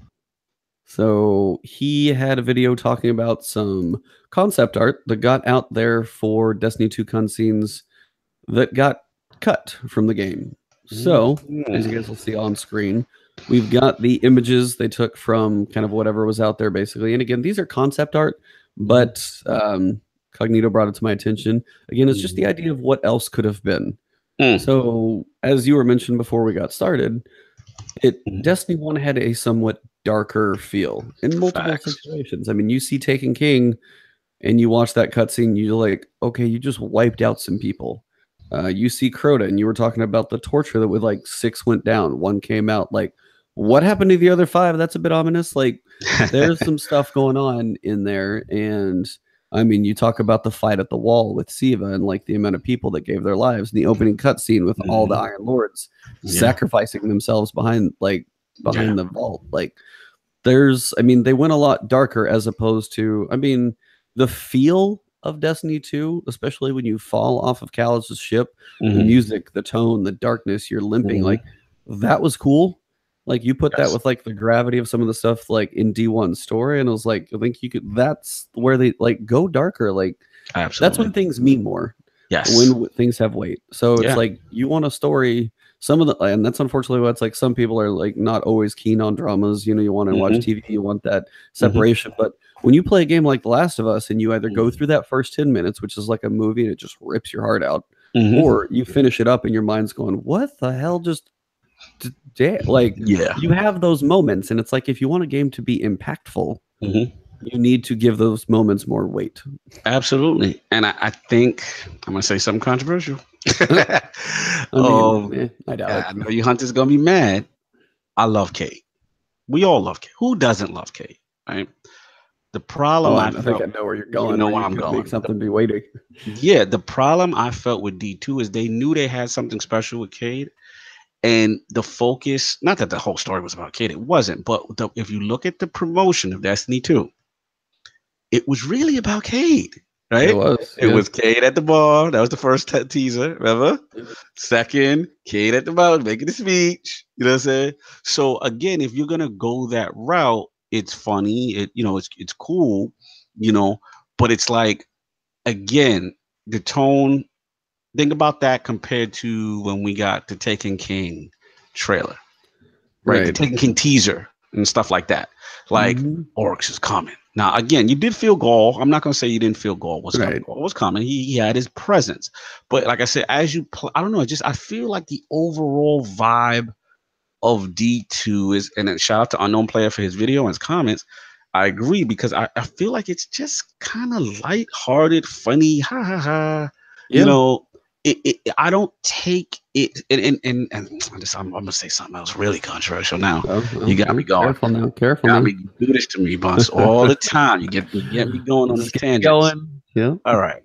So he had a video talking about some concept art that got out there for Destiny 2 cutscenes that got cut from the game. So, as you guys will see on screen, we've got the images they took from kind of whatever was out there, basically. And again, these are concept art, but Cognito brought it to my attention. Again, it's just the idea of what else could have been. So, as you were mentioned before we got started, Destiny 1 had a somewhat darker feel in multiple Facts. situations. I mean, you see Taken King and you watch that cutscene, you're like, okay, you just wiped out some people. You see Crota, and you were talking about the torture that with like 6 went down, 1 came out. Like, what happened to the other 5? That's a bit ominous. Like, there's some stuff going on in there. And I mean, you talk about the fight at the wall with Siva and like the amount of people that gave their lives, and the opening cutscene with all the Iron Lords sacrificing themselves behind the vault. Like, they went a lot darker as opposed to, the feel of Destiny 2, especially when you fall off of Kalos' ship, the music, the tone, the darkness, you're limping, like that was cool. Like you put that with like the gravity of some of the stuff like in D1's story, and it was like, I think you could, that's where they like go darker. Like that's when things mean more. Yes. When things have weight. So it's Yeah. like you want a story. Some of the, and that's unfortunately what's like some people are like not always keen on dramas. You want to watch TV, you want that separation. But when you play a game like The Last of Us and you either go through that first 10 minutes, which is like a movie and it just rips your heart out, or you finish it up and your mind's going, what the hell just like you have those moments, and it's like if you want a game to be impactful, you need to give those moments more weight. Absolutely. And I think I'm gonna say something controversial. I doubt it. I know you hunters gonna be mad. I love Kate. We all love Kate. Who doesn't love Kate? Right? The problem I think I know where you're going. You know where where you I'm could going. make something be weighty. Yeah, the problem I felt with D2 is they knew they had something special with Cade. And the focus, not that the whole story was about Cade, it wasn't, but if you look at the promotion of Destiny 2, it was really about Cade, right? It was Cade at the bar. That was the first teaser, remember? Second, Cade at the bar making the speech. You know what I'm saying? So again, if you're gonna go that route, it's funny. It's cool. But it's like again, the tone. Think about that compared to when we got the Taken King trailer, right? The Right. Taken King teaser and stuff like that. Like Hmm. Oryx is coming. Now, again, you did feel Gaul. I'm not gonna say you didn't feel Gaul was coming. Right. Gaul was coming. He had his presence, but like I said, as you I don't know. Just I feel like the overall vibe of D2 is, and then shout out to Unknown Player for his video and his comments. I agree because I feel like it's just kind of light-hearted, funny, ha ha ha. You Yeah. know, I don't take it, I'm gonna say something else really controversial now. Oh, You well, got me going. careful now. Careful Got now. me. You do this to me, boss, all the time. You get me going on Just these keep tangents. going. Yeah. All right,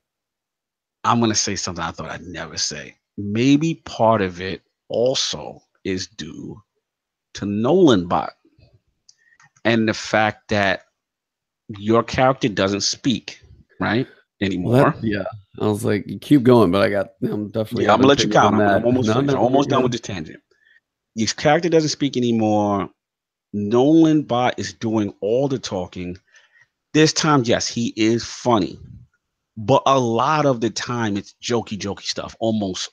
I'm gonna say something I thought I'd never say. Maybe part of it also is due to Nolan Bot and the fact that your character doesn't speak, right? Well, Anymore. yeah. I was like, you keep going, but I'm definitely Yeah, I'm got gonna an let you opinion count. on I'm that. almost No, finished. I'm no, you're almost done with good. this tangent. Your character doesn't speak anymore. Nolan Bot is doing all the talking. This time, yes, he is funny, but a lot of the time it's jokey stuff. Almost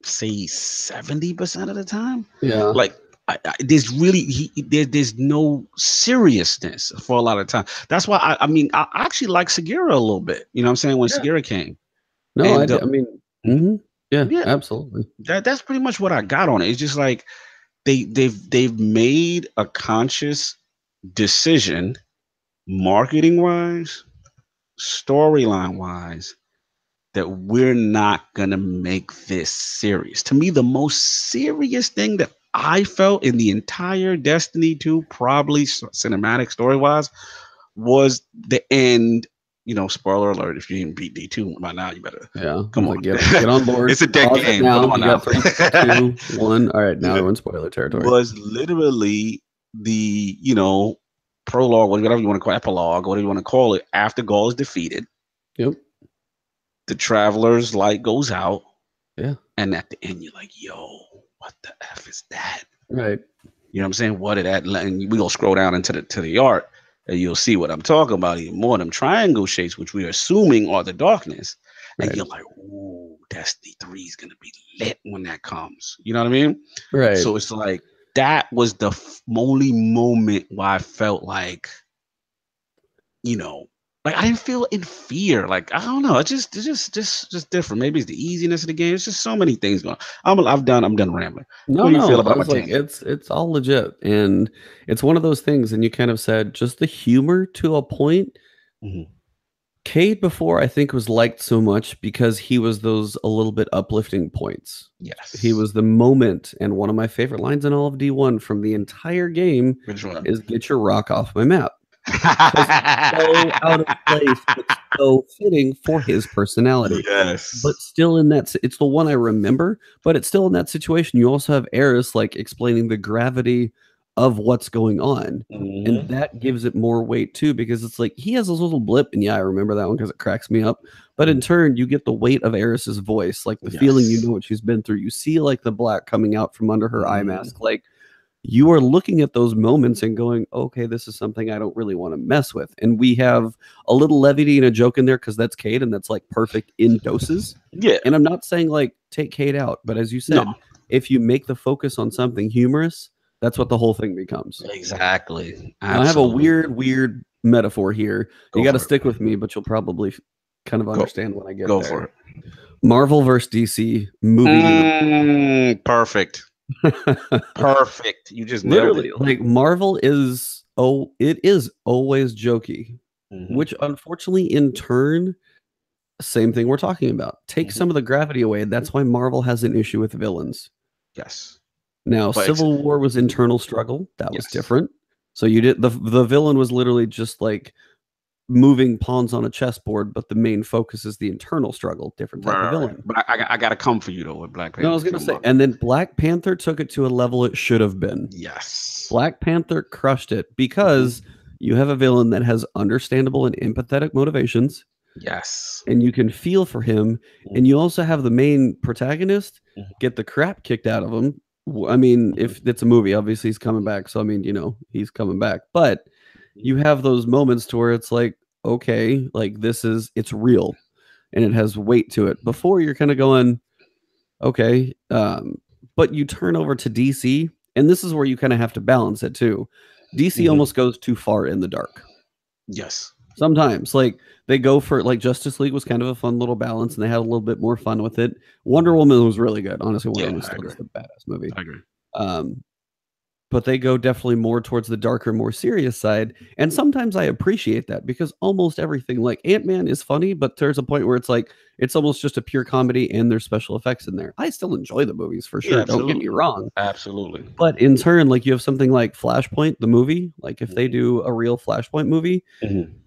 say 70% of the time. Yeah. Like there's really there's no seriousness for a lot of time. That's why I mean I actually like Segura a little bit. You know what I'm saying when Yeah. Segura came No, and I mean, mhm, yeah, yeah, absolutely. that's pretty much what I got on it. It's just like they've made a conscious decision, marketing wise, storyline wise, that we're not gonna make this serious. To me, the most serious thing that I felt in the entire Destiny 2, probably cinematic story wise, was the end. You know, spoiler alert, if you didn't beat D2 by now, you better Yeah. I come was on. like, get on board. It's a dead Pause it game. Come now. on You now. got 3, 2, 1. All right, now Yeah. we're in spoiler territory. Was literally the, prologue, whatever you want to call it, epilogue, whatever you want to call it, after Gaul is defeated, Yep. the traveler's light goes out, Yeah. and at the end, you're like, yo, what the F is that? Right. You know what I'm saying? What did that? And we gonna scroll down into the art, and you'll see what I'm talking about even more. Them triangle shapes, which we're assuming are the darkness, and Right. you're like, ooh, Destiny 3 is gonna be lit when that comes. You know what I mean? Right. So it's like that was the only moment where I felt like, you know, like I didn't feel in fear. Like I don't know, it's just different. Maybe it's the easiness of the game. It's just so many things going on. I'm done rambling. No, What do you feel no. I about my was like, tangent? it's all legit. And it's one of those things, and you kind of said just the humor to a point. Mhm. Cade before I think was liked so much because he was those a little bit uplifting points. He Yes. was the moment, and one of my favorite lines in all of D1 from the entire game Which one? is "Get your rock off my map," because it's so out of place, but so fitting for his personality. Yes. But still, it's the one I remember. But it's still in that situation. You also have Eris like explaining the gravity of what's going on. And Mhm. that gives it more weight too, because it's like he has a little blip, and yeah, I remember that one because it cracks me up. But in turn, you get the weight of Eris's voice, like the feeling, you Yes. know what she's been through. You see like the black coming out from under her eye Mhm. mask. Like you are looking at those moments and going, okay, this is something I don't really want to mess with. And we have a little levity and a joke in there because that's Cade, and that's like perfect in doses. Yeah. And I'm not saying like take Cade out, but as you No. said, if you make the focus on something humorous, that's what the whole thing becomes. Exactly. Now, I have a Absolutely. weird metaphor here. You Go got to for it. stick with me, but you'll probably kind of Go. understand when I get Go for there. it. Marvel versus DC movie Perfect. universe. Perfect. You just nailed it. Literally, like Marvel is it is always jokey, Mhm. which unfortunately in turn, same thing we're talking about. Take Mhm. some of the gravity away. That's why Marvel has an issue with villains. Yes. Now, But Civil War was internal struggle. That was yes. different. So you did the villain was literally just like moving pawns on a chessboard, but the main focus is the internal struggle. Different type of Right. villain. But I got to come for you though with Black No, I Panther was if you gonna don't say, mind. and then Black Panther took it to a level it should have been. Yes. Black Panther crushed it Mhm. because you have a villain that has understandable and empathetic motivations, Yes. and you can feel for him. And Mhm. you also have the main protagonist Mhm. get the crap kicked out of him. I mean, Mhm. if it's a movie, obviously he's coming back. So I mean, he's coming back. But you have those moments to where it's like, okay, like it's real and it has weight to it. Before you're kind of going, Okay. But you turn over to DC, and this is where you kind of have to balance it too. DC almost goes too far in the dark. Yes. Sometimes, like they go for like Justice League was kind of a fun little balance, and they had a little bit more fun with it. Wonder Woman was really good. Honestly, Wonder Woman still just a badass movie. I agree. But they go definitely more towards the darker, more serious side. And sometimes I appreciate that because almost everything, like Ant-Man is funny, but there's a point where it's like, it's almost just a pure comedy and there's special effects in there. I still enjoy the movies for sure. Yeah, Don't get me wrong. Absolutely. But in turn, like you have something like Flashpoint, the movie, like if they do a real Flashpoint movie,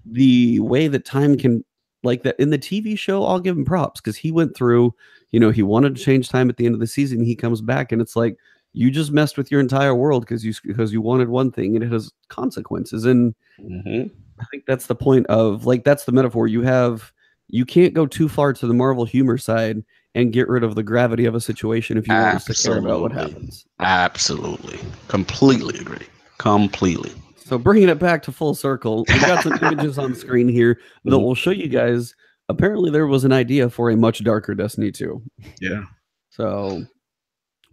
the way that time can, like that in the TV show, I'll give him props because he went through, you know, he wanted to change time at the end of the season. He comes back and it's like, you just messed with your entire world because you wanted one thing and it has consequences. And I think that's the point of like that's the metaphor you can't go too far to the Marvel humor side and get rid of the gravity of a situation if you want us to care about what happens. Absolutely. Completely agree. Completely. So bringing it back to full circle, we've got some images on the screen here that will show you guys. Apparently there was an idea for a much darker Destiny 2. Yeah. So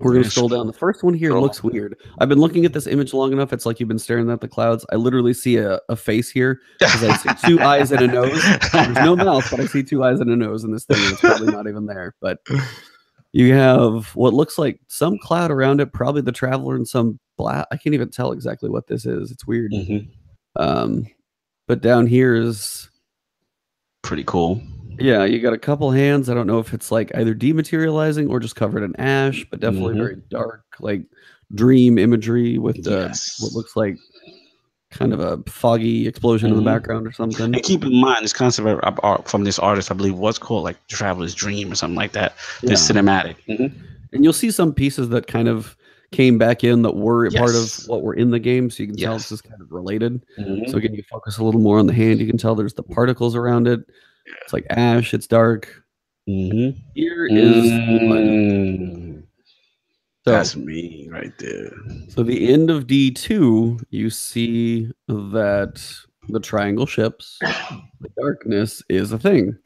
we're going to scroll down. The first one here looks weird. I've been looking at this image long enough. It's like you've been staring at the clouds. I literally see a face here because I see two eyes and a nose. There's no mouth, but I see two eyes and a nose in this thing. It's probably not even there. But you have what looks like some cloud around it, probably the Traveler and some black. I can't even tell exactly what this is. It's weird. But down here is pretty cool. Yeah, you got a couple hands. I don't know if it's like either dematerializing or just covered in ash, but definitely very dark, like dream imagery with what looks like kind of a foggy explosion in the background or something. And keep in mind, this concept of art from this artist, I believe, was called like Traveler's Dream or something like that. This cinematic. And you'll see some pieces that kind of came back in that were part of what were in the game, so you can tell this is kind of related. So again, you focus a little more on the hand. You can tell there's the particles around it. It's like ash. It's dark. Here is one. So, that's me right there. So the end of D2, you see that the triangle ships, the darkness is a thing,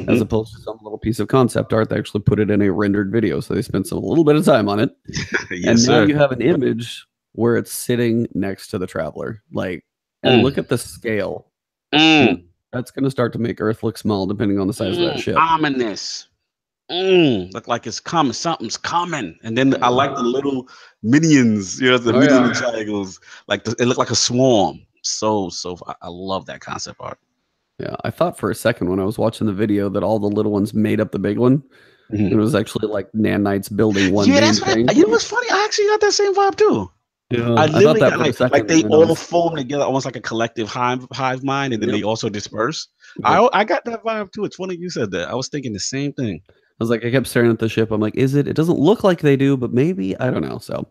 as opposed to some little piece of concept art. They actually put it in a rendered video, so they spent a little bit of time on it. And now you have an image where it's sitting next to the Traveler. Like, and look at the scale. That's going to start to make Earth look small, depending on the size of that ship. Ominous. Look like it's coming. Something's coming. And then I like the little minions. You know, the minion triangles. Like it looked like a swarm. So I love that concept art. Yeah, I thought for a second when I was watching the video that all the little ones made up the big one. It was actually like nanites building one main thing. You know what's funny? I actually got that same vibe too. Yeah, I thought that like they all form together almost like a collective hive mind, and then they also disperse. I got that vibe too. It's funny you said that. I was thinking the same thing. I was like, I kept staring at the ship. I'm like, is it? It doesn't look like they do, but maybe. I don't know. So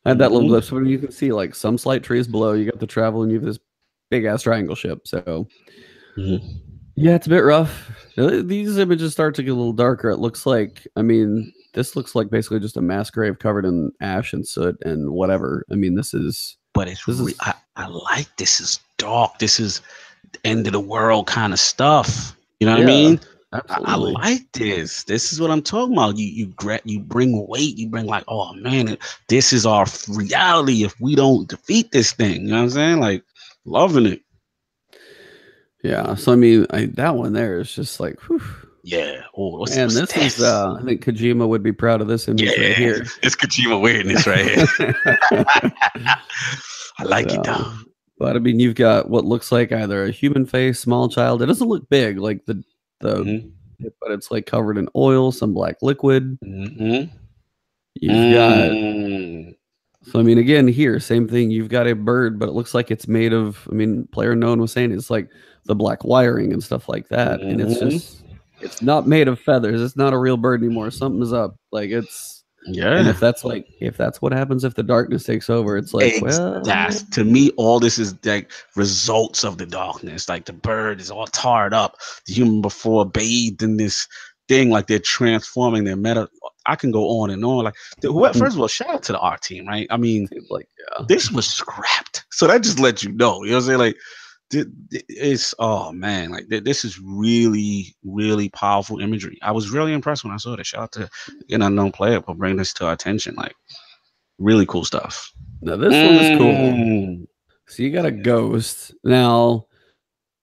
I had that little glimpse where you can see like some slight trees below. You got the Travel, and you have this big ass triangle ship. So yeah, it's a bit rough. These images start to get a little darker. It looks like, I mean, this looks like basically just a mass grave covered in ash and soot and whatever. I mean, this is. But I like this is dark. This is end of the world kind of stuff. You know what I mean? I like this. This is what I'm talking about. You bring weight. You bring like, oh man, this is our reality. If we don't defeat this thing, you know what I'm saying? Like, loving it. Yeah. So I mean, that one there is just like, whew. Yeah. Oh, and this is, I think Kojima would be proud of this image right here. It's Kojima weirdness right here. I like it though. But I mean, you've got what looks like either a human face, small child. It doesn't look big, like but it's like covered in oil, some black liquid. You've got. So I mean, again, here, same thing. You've got a bird, but it looks like it's made of. I mean, Player Known was saying it's like the black wiring and stuff like that, and it's just. It's not made of feathers. It's not a real bird anymore. Something is up. Like it's And if that's what happens if the darkness takes over, it's like that's to me, all this is like results of the darkness. Like the bird is all tarred up. The human before bathed in this thing, like they're transforming their meta. I can go on and on. Like first of all, shout out to the art team, right? I mean, like this was scrapped. So that just lets you know. You know what I'm saying? Like It's oh man, like this is really really powerful imagery. I was really impressed when I saw this. Shout out to an unknown player for bringing this to our attention. Like really cool stuff. Now this one is cool. So you got a ghost. Now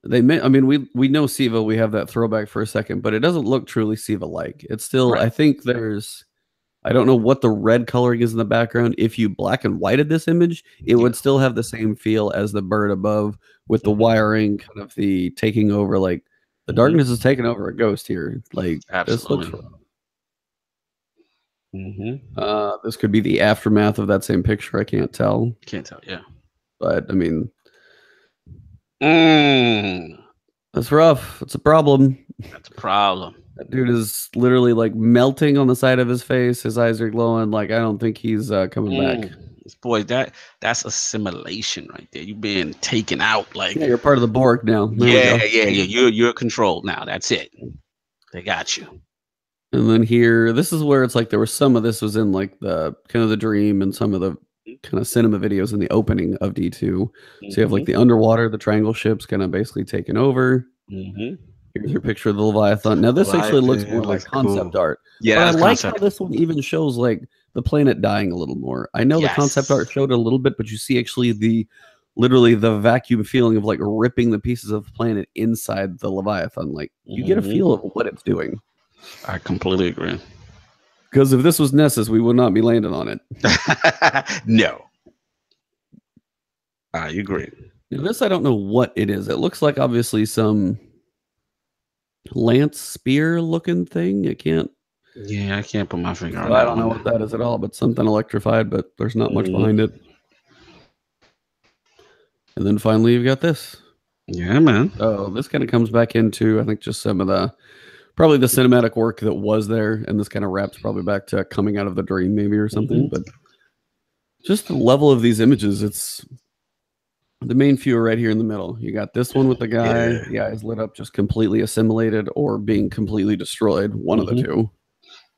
I mean, we know Siva. We have that throwback for a second, but it doesn't look truly Siva like. It's still. Right. I think I don't know what the red coloring is in the background. If you black and whited this image, it would still have the same feel as the bird above, with the wiring kind of the taking over. Like the darkness is taking over a ghost here. Like absolutely. This looks. This could be the aftermath of that same picture. I can't tell. Can't tell. Yeah. But I mean. That's rough. It's a problem. That's a problem. That dude is literally like melting on the side of his face. His eyes are glowing. Like I don't think he's coming back. Boy, that's assimilation right there. You've been taken out. Like you're part of the Borg now. Yeah. You're controlled now. That's it. They got you. And then here, this is where it's like there was some of this was in like the kind of the dream and some of the kind of cinema videos in the opening of D2. So you have like the underwater, the triangle ships kind of basically taken over. Here's your picture of the Leviathan. Now this actually looks more like concept art. Yeah, but I like how this one even shows like the planet dying a little more. I know the concept art showed it a little bit, but you see actually literally the vacuum feeling of like ripping the pieces of the planet inside the Leviathan. Like you get a feel of what it's doing. I completely agree. Because if this was Nessus, we would not be landing on it. No. I agree. Now, this, I don't know what it is. It looks like obviously some lance spear looking thing. I can't put my finger on that. I don't know what that is at all, but something electrified, but there's not much behind it. And then finally you've got this. Yeah, man. Oh, this kind of comes back into, I think, just some of probably the cinematic work that was there, and this kind of wraps probably back to coming out of the dream maybe or something. But just the level of these images, it's the main few are right here in the middle. You got this one with the guy, the eyes lit up, just completely assimilated or being completely destroyed, one of the two.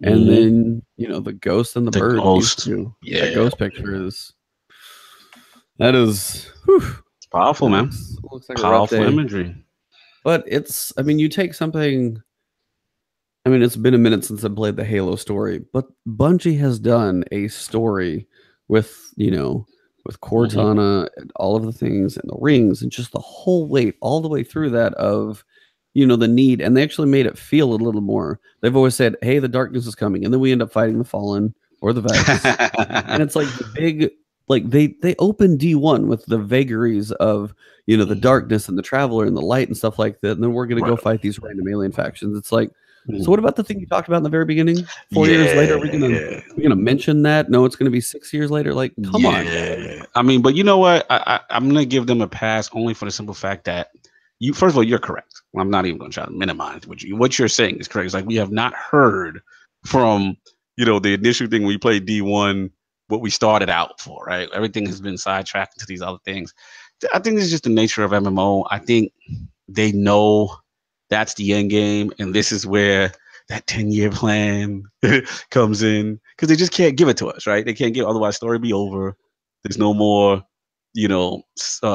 And then, the ghost and the bird. Ghost. That ghost picture is it's powerful, man. Looks like powerful imagery. But you take something. I mean, it's been a minute since I played the Halo story, but Bungie has done a story with Cortana and all of the things and the rings and just the whole weight all the way through that of, the need. And they actually made it feel a little more. They've always said, hey, the darkness is coming. And then we end up fighting the Fallen or the Vex. And it's like the big, like they open D1 with the vagaries of, the darkness and the Traveler and the light and stuff like that. And then we're going to go fight these random alien factions. It's like, so what about the thing you talked about in the very beginning? 4 years later, are we gonna mention that? No, it's gonna be 6 years later. Like, come on. I mean, but you know what? I'm gonna give them a pass only for the simple fact that first of all, you're correct. I'm not even gonna try to minimize what you're saying is correct. It's like we have not heard from the initial thing when we played D1 what we started out for, right? Everything has been sidetracked into these other things. I think this is just the nature of MMO. I think they know that's the end game, and this is where that 10-year plan comes in, because they just can't give it to us, right? They can't give, otherwise story be over. There's no more,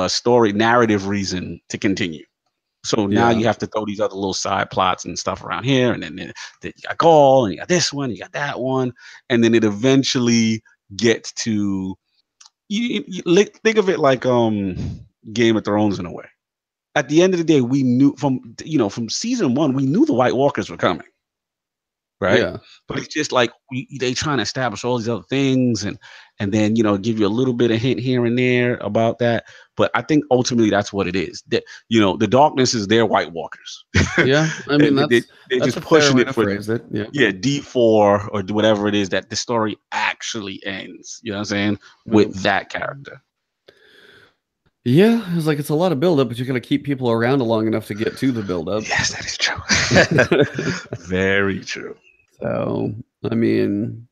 story narrative reason to continue. So now you have to throw these other little side plots and stuff around here, and then you got Gaul, and you got this one, you got that one, and then it eventually gets to you think of it like Game of Thrones in a way. At the end of the day, we knew from season 1, we knew the White Walkers were coming, right? Yeah. But it's just like they trying to establish all these other things, and then give you a little bit of hint here and there about that. But I think ultimately that's what it is. That the darkness is their White Walkers. Yeah, I mean they're just pushing it for D4 or whatever it is that the story actually ends. You know what I'm saying? With that character. Yeah, it's a lot of buildup, but you got to keep people around long enough to get to the buildup. Yes, that is true. Very true. So, I mean,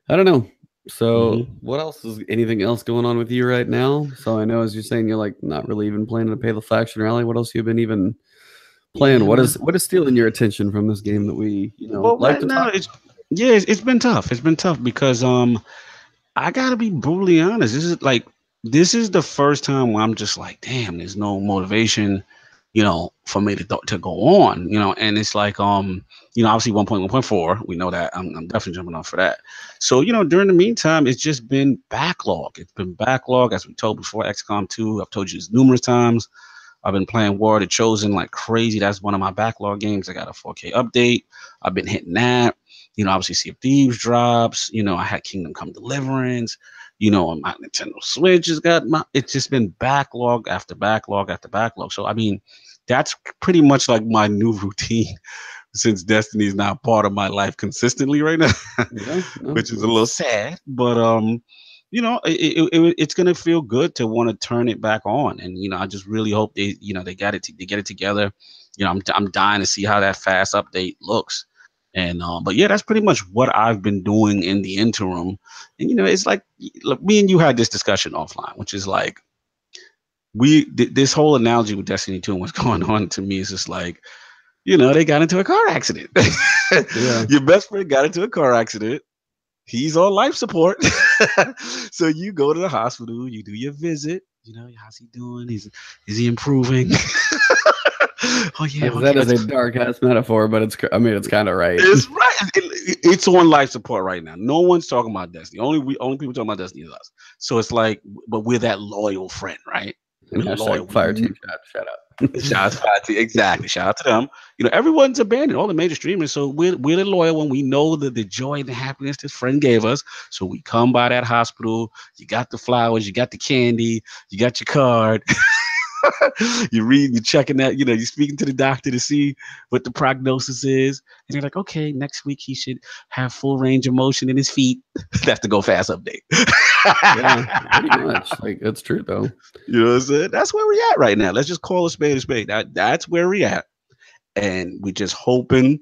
I don't know. So, what else is anything else going on with you right now? So, I know as you're saying, you're like not really even planning to pay the faction rally. What else have you been even playing? What is stealing your attention from this game that we like to talk? It's been tough. It's been tough because I gotta be brutally honest. This is like this is the first time where I'm just like, damn, there's no motivation, for me to go on, and it's like, obviously 1.1.4, we know that. I'm definitely jumping off for that. So, during the meantime, it's just been backlog. It's been backlog, as we told before, XCOM 2. I've told you this numerous times. I've been playing War of the Chosen like crazy. That's one of my backlog games. I got a 4K update. I've been hitting that. Obviously Sea of Thieves drops. I had Kingdom Come Deliverance. On my Nintendo Switch has got it's just been backlog after backlog after backlog. So I mean, that's pretty much like my new routine since Destiny is now part of my life consistently right now, Yeah, no, which is a little sad. But it's gonna feel good to want to turn it back on, and I just really hope they get it together. I'm dying to see how that fast update looks, and but yeah, that's pretty much what I've been doing in the interim. And it's like, look, me and you had this discussion offline, which is like this whole analogy with Destiny 2 and what's going on to me is just like, they got into a car accident. yeah. Your best friend got into a car accident. He's on life support. So you go to the hospital, you do your visit. How's he doing? Is he improving? Oh yeah, That okay. is a dark ass metaphor, but it's kind of right. It's right. It's on life support right now. No one's talking about Destiny. Only people talking about Destiny is us. So it's like, but we're that loyal friend, right? We're loyal. Hashtag fire team chat. Shut up. Shout out to Fire Team. Exactly. Shout out to them. Everyone's abandoned, all the major streamers. So we're the loyal one. We know the joy and the happiness this friend gave us. So we come by that hospital. You got the flowers, you got the candy, you got your card. You're checking that, you're speaking to the doctor to see what the prognosis is. And you're like, okay, next week he should have full range of motion in his feet. That's the Go Fast update. Yeah, pretty much. Like, it's true though. You know what I'm saying? That's where we're at right now. Let's just call a spade a spade. That's where we're at. And we're just hoping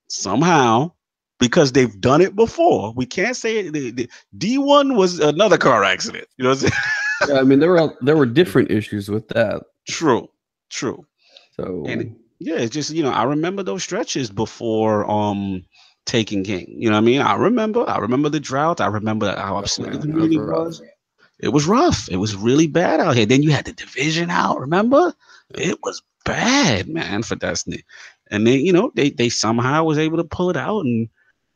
somehow, because they've done it before. We can't say it. The D1 was another car accident. You know what I'm saying? Yeah, I mean, there were different issues with that. True. So And yeah, it's just, I remember those stretches before Taking King. You know what I mean? I remember the drought. I remember how upset the community was. It was rough. It was really bad out here. Then you had the division out, remember? It was bad, man, for Destiny. And then, they somehow was able to pull it out and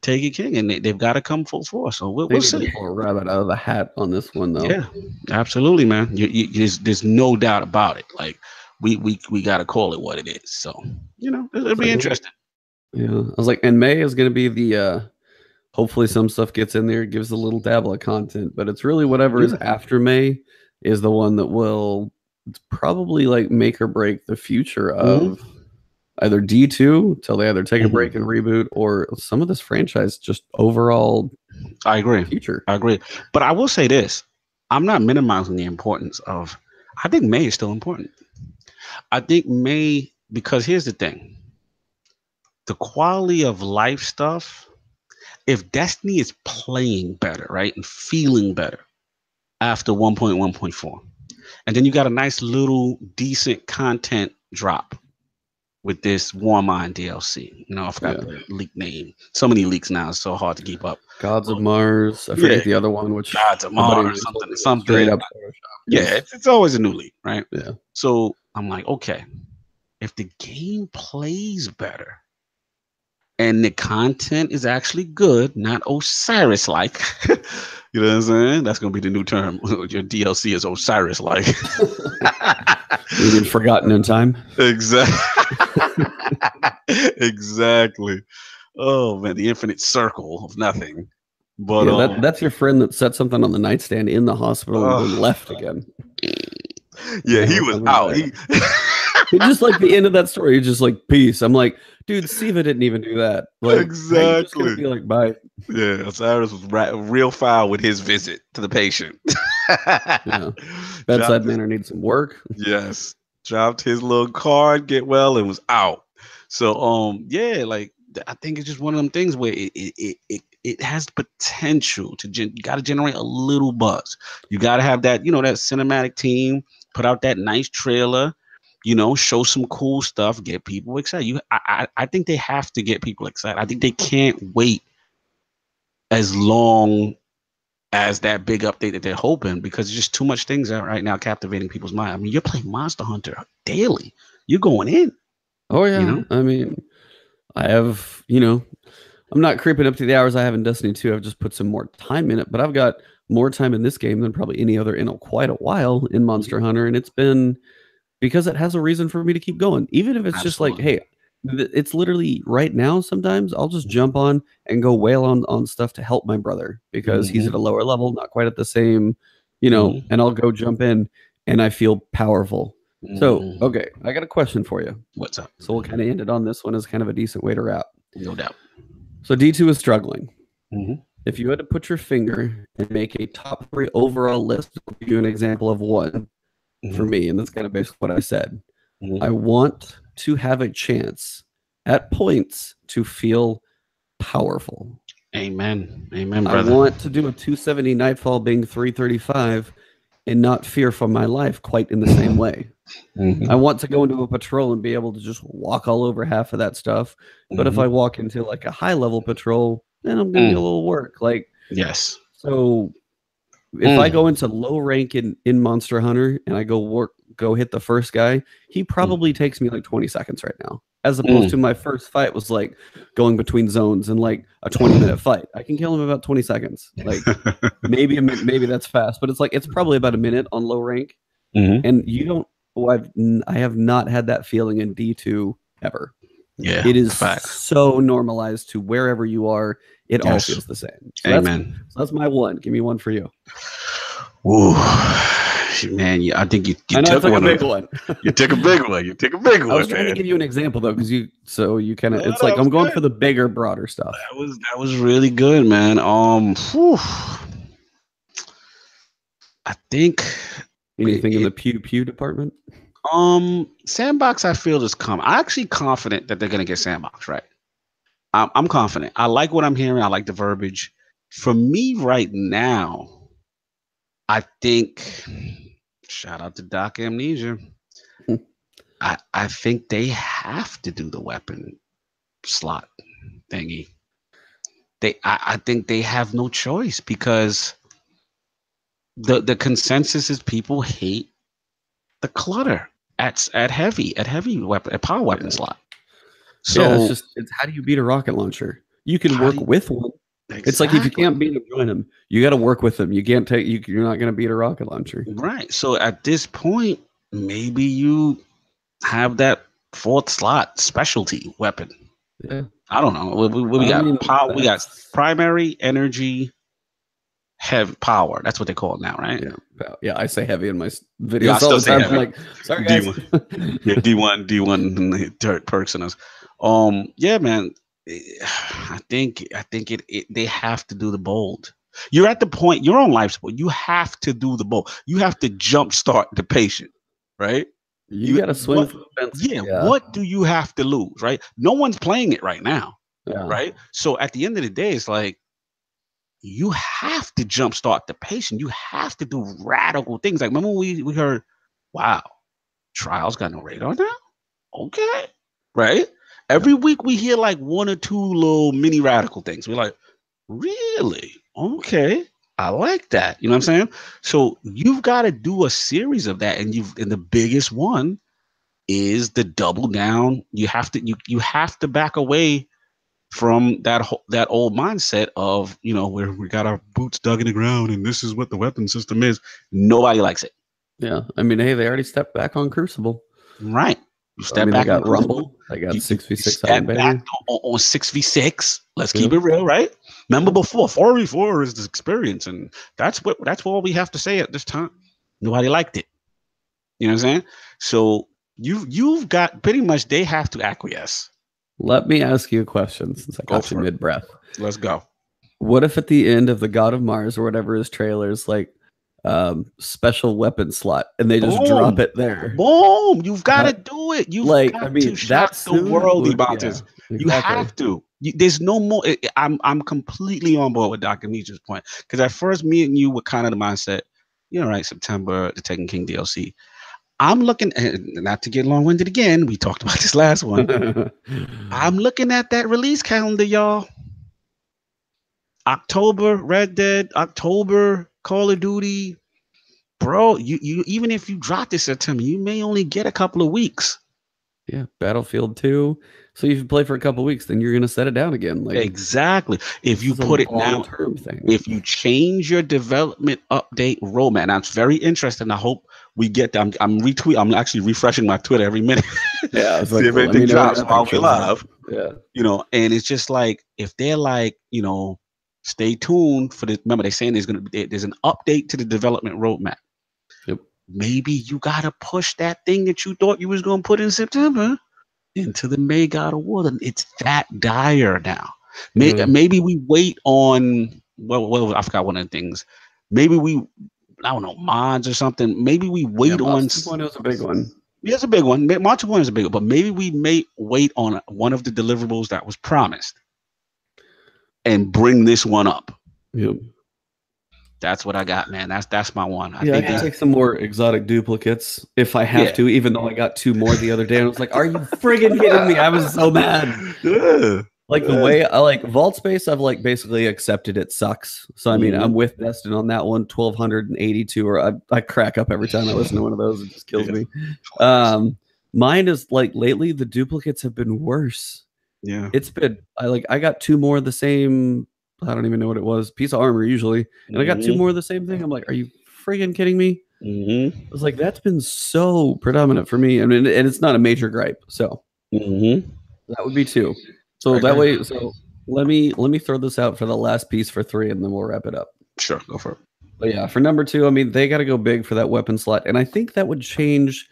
take it king, and they've got to come full force. So we'll see. Pull a rabbit out of the hat on this one, though. Yeah, absolutely, man. There's no doubt about it. Like we got to call it what it is. So it'll be interesting. Yeah, I was like, and May is going to be the. Hopefully, some stuff gets in there, gives a little dabble of content, but it's really whatever is after May is the one that will probably like make or break the future of either D2 till they either take a break and reboot, or some of this franchise just overall. I agree. Future. I agree. But I will say this: I'm not minimizing the importance of. I think May is still important. I think May, because here's the thing: the quality of life stuff. If Destiny is playing better, right, and feeling better after 1.1.4, and then you got a nice little decent content drop with this Warmind DLC. I forgot the leak name. So many leaks now, it's so hard to keep up. Gods of Mars. I forget the other one, which Gods of Mars, something. Straight up. Yeah, it's always a new leak, right? Yeah. So I'm like, okay, if the game plays better, and the content is actually good, not Osiris-like. You know what I'm saying? That's going to be the new term. Your DLC is Osiris-like. You mean forgotten in time? Exactly. Exactly. Oh, man, the infinite circle of nothing. But that's your friend that set something on the nightstand in the hospital and then left again. Yeah, he was out. He just like the end of that story. He's just like, peace. I'm like, dude, Siva didn't even do that. Like, exactly. Be like, bye. Yeah, Osiris was real foul with his visit to the patient. Bedside manner needs some work. Yes, dropped his little card, get well, and was out. So, yeah, like I think it's just one of them things where it has potential to. You got to generate a little buzz. You got to have that, that cinematic team put out that nice trailer. Show some cool stuff, get people excited. I think they have to get people excited. I think they can't wait as long as that big update that they're hoping, because there's just too much things out right now captivating people's mind. I mean, you're playing Monster Hunter daily. You're going in. Oh yeah. You know? I mean, I have, I'm not creeping up to the hours I have in Destiny 2. I've just put some more time in it, but I've got more time in this game than probably any other in quite a while in Monster Hunter, and it's been because it has a reason for me to keep going, even if it's just like, hey, it's literally right now. Sometimes I'll just jump on and go wail on stuff to help my brother because he's at a lower level, not quite at the same, and I'll go jump in and I feel powerful. So, okay, I got a question for you. What's up? So we'll kind of end it on this one as kind of a decent way to wrap. No doubt. So D2 is struggling. If you had to put your finger and make a top 3 overall list, I'll give you an example of one for me, and that's kind of basically what I said. I want to have a chance at points to feel powerful. Amen. Amen, brother. I want to do a 270 Nightfall being 335 and not fear for my life quite in the same way. I want to go into a patrol and be able to just walk all over half of that stuff. But if I walk into like a high level patrol, then I'm going to do a little work. Like, yes. So if I go into low rank in Monster Hunter and I go hit the first guy, he probably takes me like 20 seconds right now. As opposed to my first fight was like going between zones and like a 20-minute fight. I can kill him in about 20 seconds. Like maybe that's fast, but it's like it's probably about a minute on low rank. And you don't. I have not had that feeling in D2 ever. Yeah, it is so normalized to wherever you are. It all feels the same. So Amen. That's my one. Give me one for you. Ooh, man, I think you took a big one. You took a big one. You took a big one. I was trying to give you an example though, because you kind of it's like I'm going for the bigger, broader stuff. That was really good, man. I think anything in the pew department. Sandbox, I feel is coming. I'm actually confident that they're gonna get Sandbox right. I'm confident. I like what I'm hearing. I like the verbiage. For me right now, I think, shout out to Doc Amnesia. I think they have to do the weapon slot thingy. I think they have no choice because the consensus is people hate the clutter at heavy weapon at power weapon slot. So it's how do you beat a rocket launcher? You can work with one. Exactly. It's like if you can't beat him, join him. You got to work with him. You can't you're not going to beat a rocket launcher. Right. So at this point, maybe you have that 4th slot specialty weapon. Yeah. I don't know. We got power. We got primary, energy, heavy power. That's what they call it now, right? Yeah. I say heavy in my videos all the time. I'm like, sorry guys. D1 third person us. Yeah, man. I think they have to do the bold. You're at the point, you're on life support. You have to do the bold. You have to jumpstart the patient, right? You got to swing for the fence. Yeah. What do you have to lose, right? No one's playing it right now, right? So at the end of the day, it's like you have to jumpstart the patient. You have to do radical things. Like remember we heard, wow, Trials got no radar now? Okay, right? Every week we hear like 1 or 2 little mini radical things. We're like, really? Okay. I like that. You know what I'm saying? So you've got to do a series of that. And the biggest one is the double down. You have to back away from that old mindset of, where we got our boots dug in the ground and this is what the weapon system is. Nobody likes it. Yeah. I mean, hey, they already stepped back on Crucible. Right. You step back on Rumble. They got 6v6 step back on 6v6. Let's keep it real, right? Remember before 4v4 is the experience, and that's all we have to say at this time. Nobody liked it. You know what I'm saying? So you've got pretty much they have to acquiesce. Let me ask you a question since I got you mid-breath. Let's go. What if at the end of the God of Mars or whatever his trailer is like special weapon slot and they just drop it there? Boom! You've got to do it. You've got to shock the world about this. Exactly. You have to. There's no more. I'm completely on board with Dr. Nietzsche's point because at first me and you were kind of the mindset, right? September, the Tekken King DLC. I'm looking, not to get long-winded again. We talked about this last one. I'm looking at that release calendar, y'all. October, Red Dead, October, Call of Duty, bro. You even if you drop this September, you may only get a couple of weeks. Yeah, Battlefield 2. So if you play for a couple weeks, then you're gonna set it down again. Like Exactly. If this you is a put it now, long-term thing. if you change your development update roadmap, that's very interesting. I hope we get that. I'm actually refreshing my Twitter every minute. Yeah, it's See like, if cool. Let me anything know when drops that while thing we're shows up. live. Yeah. You know, and it's just like if they're like, you know, stay tuned for the. Remember, they're saying there's an update to the development roadmap. Yep. Maybe you gotta push that thing that you thought you was gonna put in September into the May God of War. It's that dire now. Maybe we wait on I forgot one of the things. Maybe I don't know, mods or something. Maybe we wait on. Mods 2.0 is a big one. Yeah, it's a big one. Mod 2.0 is a big one, but maybe we may wait on one of the deliverables that was promised and bring this one up. Yep. That's what I got, man. That's my one. I can take some more exotic duplicates if I have to, even though I got 2 more the other day. And I was like, are you friggin' kidding me? I was so mad. Yeah. Like the way I like Vault Space, I've like basically accepted it sucks. So I mean, I'm with Destin on that one, 1282, or I crack up every time I listen to one of those. It just kills me. Mine is like lately the duplicates have been worse. Yeah. It's been I got 2 more of the same. I don't even know what it was. Piece of armor usually, and I got 2 more of the same thing. I'm like, are you friggin' kidding me? I was like, that's been so predominant for me. I mean, and it's not a major gripe. So that would be 2. So that way, so let me throw this out for the last piece for 3, and then we'll wrap it up. Sure, go for it. But yeah, for number 2, I mean, they got to go big for that weapon slot, and I think that would change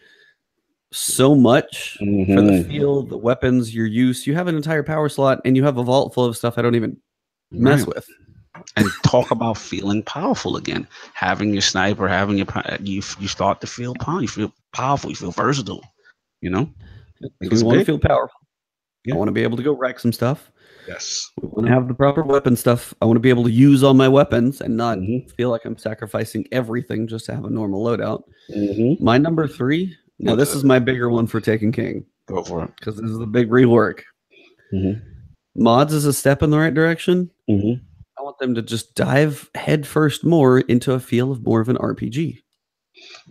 so much for the feel, the weapons, your use. You have an entire power slot, and you have a vault full of stuff I don't even mess with. And talk about feeling powerful again. Having your sniper, having your you start to feel powerful. You feel powerful. You feel versatile. You know, we want to feel powerful. I want to be able to go wreck some stuff. Yes. We want to have the proper weapon stuff. I want to be able to use all my weapons and not feel like I'm sacrificing everything just to have a normal loadout. My number 3. Now this is my bigger one for Taken King. Go for it. Because this is the big rework. Mods is a step in the right direction. I want them to just dive headfirst more into a feel of more of an RPG.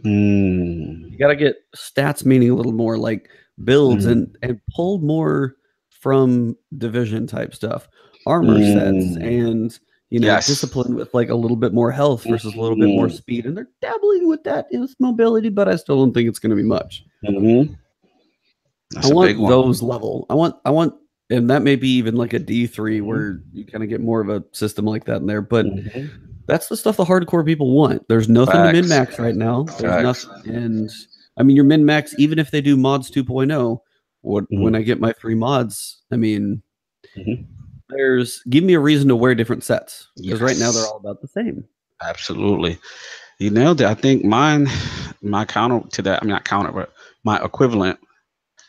You got to get stats meaning a little more, like builds and pull more from Division type stuff, armor sets, and discipline with like a little bit more health versus a little bit more speed. And they're dabbling with that in mobility, but I still don't think it's going to be much. I want those level. I want, and that may be even like a D3 where you kind of get more of a system like that in there. But that's the stuff the hardcore people want. There's nothing to min max right now. There's nothing, and I mean your min max, even if they do mods 2.0. When I get my 3 mods, I mean, give me a reason to wear different sets, because right now they're all about the same. Absolutely, you nailed it. I think my counter to that, I mean not counter, but my equivalent.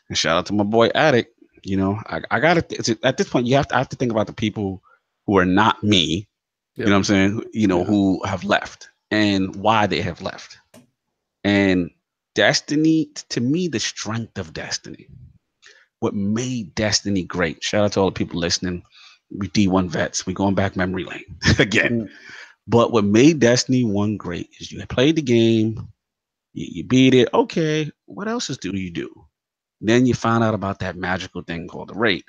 And shout out to my boy Addict. You know, I got to at this point I have to think about the people who are not me. You know what I'm saying? You know, who have left and why they have left. And Destiny, to me, the strength of Destiny. What made Destiny great. Shout out to all the people listening. We D1 vets. We going back memory lane again. But what made Destiny 1 great is you played the game, you beat it. Okay, what else do you do? Then you found out about that magical thing called the raid.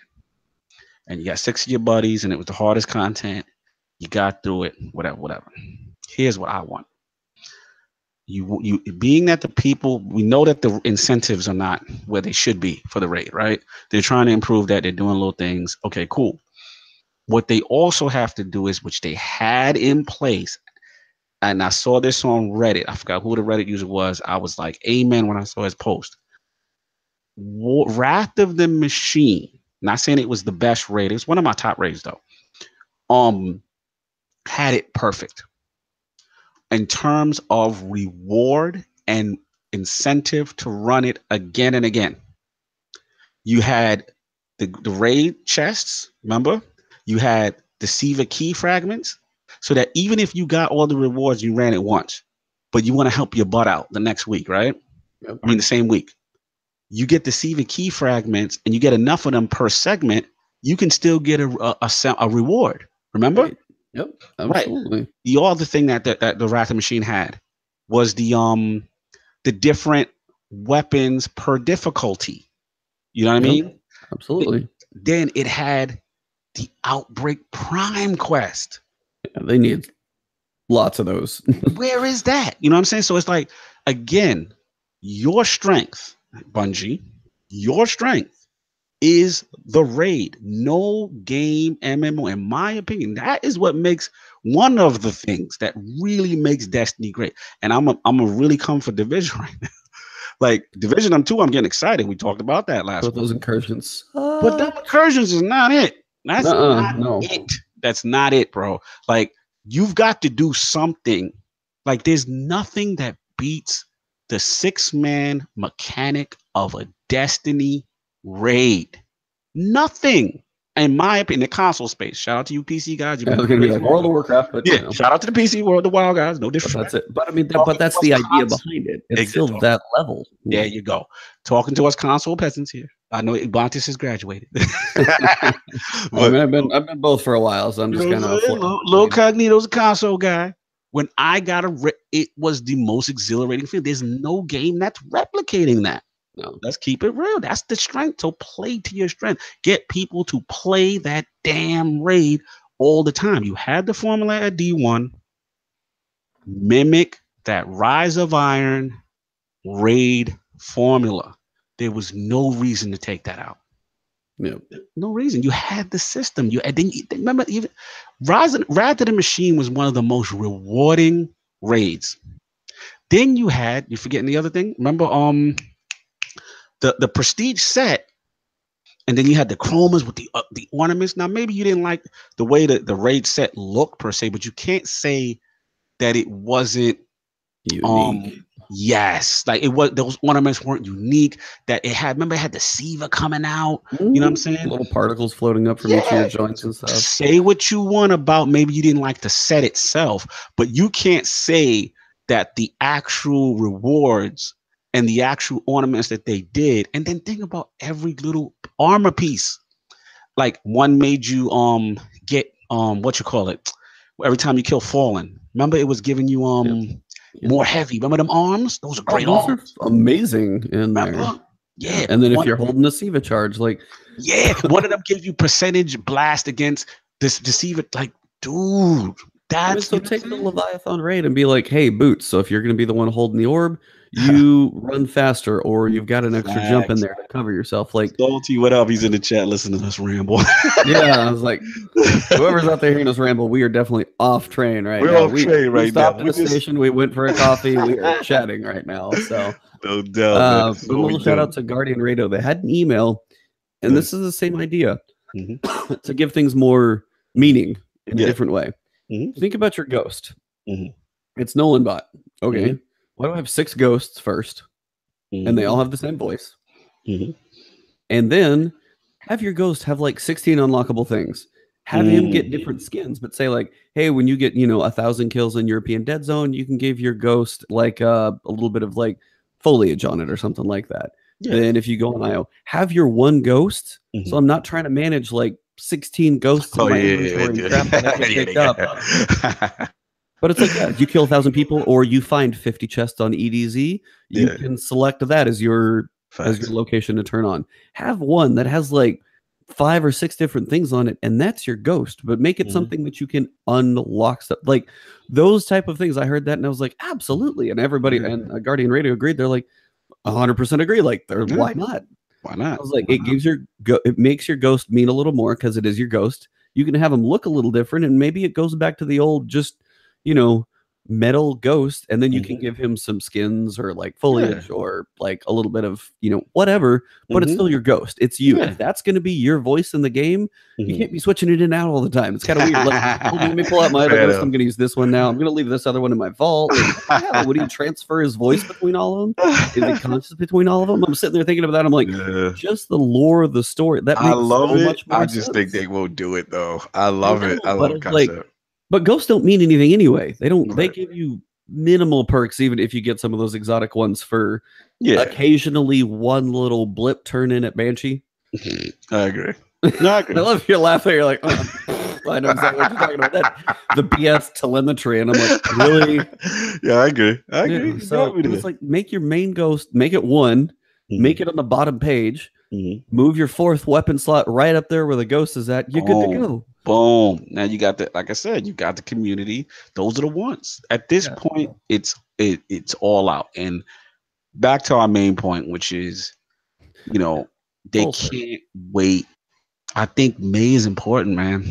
And you got 6 of your buddies, and it was the hardest content. You got through it, whatever. Here's what I want. You being that the people, we know that the incentives are not where they should be for the raid, right? They're trying to improve that. They're doing little things. Okay, cool. What they also have to do is, which they had in place, and I saw this on Reddit. I forgot who the Reddit user was. I was like, amen, when I saw his post. Wrath of the Machine. Not saying it was the best raid. It was one of my top raids, though. Had it perfect in terms of reward and incentive to run it again and again. You had the raid chests, remember? You had the Siva key fragments, so that even if you got all the rewards, you ran it once, but you want to help your butt out the next week, right? Yep. I mean, the same week. You get the Siva key fragments, and you get enough of them per segment, you can still get a reward. Remember? Yep, Right. absolutely. The other thing that the Wrath of Machine had was the different weapons per difficulty. You know what I Yep, mean? absolutely. Then it had the Outbreak Prime quest. Yeah, they need lots of those. Where is that? You know what I'm saying? So it's like, again, your strength, Bungie, your strength is the raid. No game MMO, in my opinion, that is what makes one of the things that really makes Destiny great. And I'm a really come for Division right now. Like Division, I'm getting excited. We talked about that last With week. those incursions. But them incursions is not it. That's not No. it. That's not it, bro. Like you've got to do something. Like there's nothing that beats the 6-man mechanic of a Destiny raid. Nothing. In my opinion, the console space. Shout out to you PC guys. Yeah, they're gonna be like World of Warcraft, but yeah, shout out to the PC World of Wild guys. No but disrespect. that's it. But I mean, but that's the idea behind it. It's still that level. There you go. Talking to us console peasants here. I know Ibontis has graduated. I mean, I've been both for a while, so I'm just kind of little Cognito's a console guy. When I got it was the most exhilarating feeling. There's no game that's replicating that. No, let's keep it real. That's the strength. So play to your strength. Get people to play that damn raid all the time. You had the formula at D1. Mimic that Rise of Iron raid formula. There was no reason to take that out. Yeah. No reason. You had the system. Remember even Wrath of the Machine was one of the most rewarding raids. Then you're forgetting the other thing. Remember the prestige set, and then you had the chromas with the ornaments. Now maybe you didn't like the way that the raid set looked per se, but you can't say that it wasn't unique. Yes, like it was. Those ornaments weren't unique. That it had. Remember, it had the Siva coming out. You know what I'm saying? Little particles floating up from each of your joints and stuff. Say what you want about maybe you didn't like the set itself, but you can't say that the actual rewards and the actual ornaments that they did. And then think about every little armor piece. Like one made you get what you call it every time you kill Fallen. Remember, it was giving you more heavy. Remember them arms? Those are great arms. Are amazing in there. Yeah. And then if you're holding a Siva charge, like one of them gives you percentage blast against this Siva. Like, dude, that's so take the Leviathan raid and be like, hey, Boots. So if you're gonna be the one holding the orb, you run faster, or you've got an extra jump in there to cover yourself. Like Salty, what up? He's in the chat listening to us ramble. Yeah, I was like, whoever's out there hearing us ramble, we are definitely off train right now. We're off train right now. We stopped at the station, we went for a coffee, we are chatting right now. So no doubt. A little shout out to Guardian Radio. They had an email, and this is the same idea to give things more meaning in a different way. Think about your ghost. It's Nolan bot. Okay. Why do I have 6 ghosts first? And they all have the same voice. And then have your ghost have like 16 unlockable things. Have him get different skins, but say like, hey, when you get 1,000 kills in European Dead Zone, you can give your ghost like a little bit of like foliage on it or something like that. Then if you go on IO, have your one ghost. So I'm not trying to manage like 16 ghosts in my inventory and crap that I get picked up. But it's like, you kill 1,000 people, or you find 50 chests on EDZ. You can select that as your location to turn on. Have one that has like 5 or 6 different things on it, and that's your ghost. But make it something that you can unlock stuff, like those type of things. I heard that and I was like, absolutely. And everybody and Guardian Radio agreed. They're like, 100% agree. Like, why not? Why not? I was like, it makes your ghost mean a little more because it is your ghost. You can have them look a little different, and maybe it goes back to the old just metal ghost, and then you can give him some skins or like foliage or like a little bit of whatever, but it's still your ghost. It's you. If that's going to be your voice in the game, you can't be switching it in and out all the time. It's kind of weird. Like, let me pull out my other ghost. I'm going to use this one now. I'm going to leave this other one in my vault. Like, would he transfer his voice between all of them? Is he conscious between all of them? I'm sitting there thinking about that. I'm like, just the lore of the story. That makes so much more sense. Think they won't do it though. I love it. I love the concept. But ghosts don't mean anything anyway. They don't. They give you minimal perks, even if you get some of those exotic ones for occasionally one little blip turn in at Banshee. I agree. No, I agree. I love your laugh there. You're like, I know exactly what you're talking about. That the BS telemetry, and I'm like, really? Yeah, I agree. I Yeah, agree. so it's like make your main ghost, make it one, make it on the bottom page, move your fourth weapon slot right up there where the ghost is at. You're good to go. Boom. Now you got the, like I said, you got the community. Those are the ones. At this point, it's all out. And back to our main point, which is, you know, they can't wait. I think May is important, man.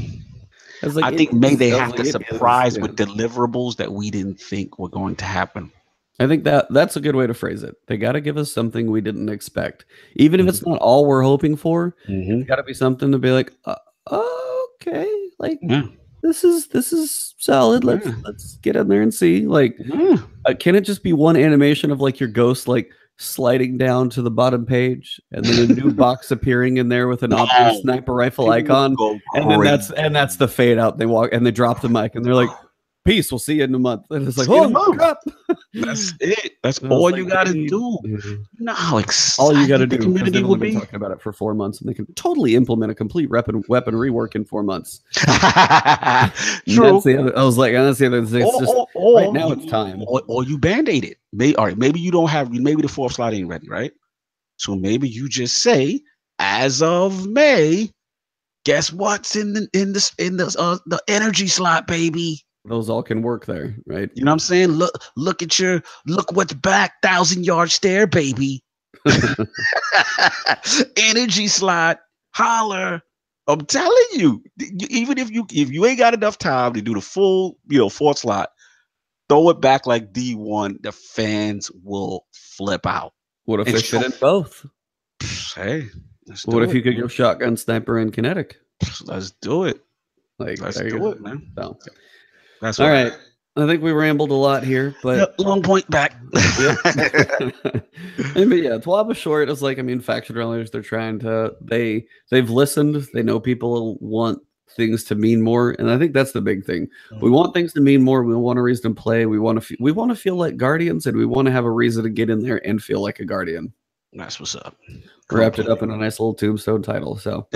I think May they have to surprise with deliverables that we didn't think were going to happen. I think that's a good way to phrase it. They got to give us something we didn't expect, even if it's not all we're hoping for. It's got to be something to be like, okay, like this is solid. Let's get in there and see. Like, can it just be one animation of like your ghost like sliding down to the bottom page, and then a new box appearing in there with an obvious sniper rifle icon, and that's the fade out. They walk and they drop the mic, and they're like, peace, we'll see you in a month. And it's like, oh crap. That's it. That's all you gotta do. You know how excited all you gotta do. The community will be talking about it for 4 months, and they can totally implement a complete weapon rework in 4 months. True. That's the other, I was like, that's the other thing. It's just right now it's time. Or you band-aid it. All right, maybe you don't have, maybe the fourth slot ain't ready, right? So maybe you just say, as of May, guess what's in the energy slot, baby. Those all can work there, right? You know what I'm saying? Look what's back, 1,000-yard stare, baby. Energy slot, holler. I'm telling you, even if you ain't got enough time to do the full, fourth slot, throw it back like D1. The fans will flip out. What if they fit in both? Hey, what if you could go shotgun, sniper, and kinetic? Let's do it. Like, let's do it, man. So. That's all right. I think we rambled a lot here, but long point back. But yeah, TWAB is short. It's like, I mean, faction runners, they're trying to, they've listened. They know people want things to mean more, and I think that's the big thing. We want things to mean more. We want a reason to play. We want to feel like Guardians, and we want to have a reason to get in there and feel like a Guardian. That's what's up. Wrapped it up in a nice little tombstone title. So,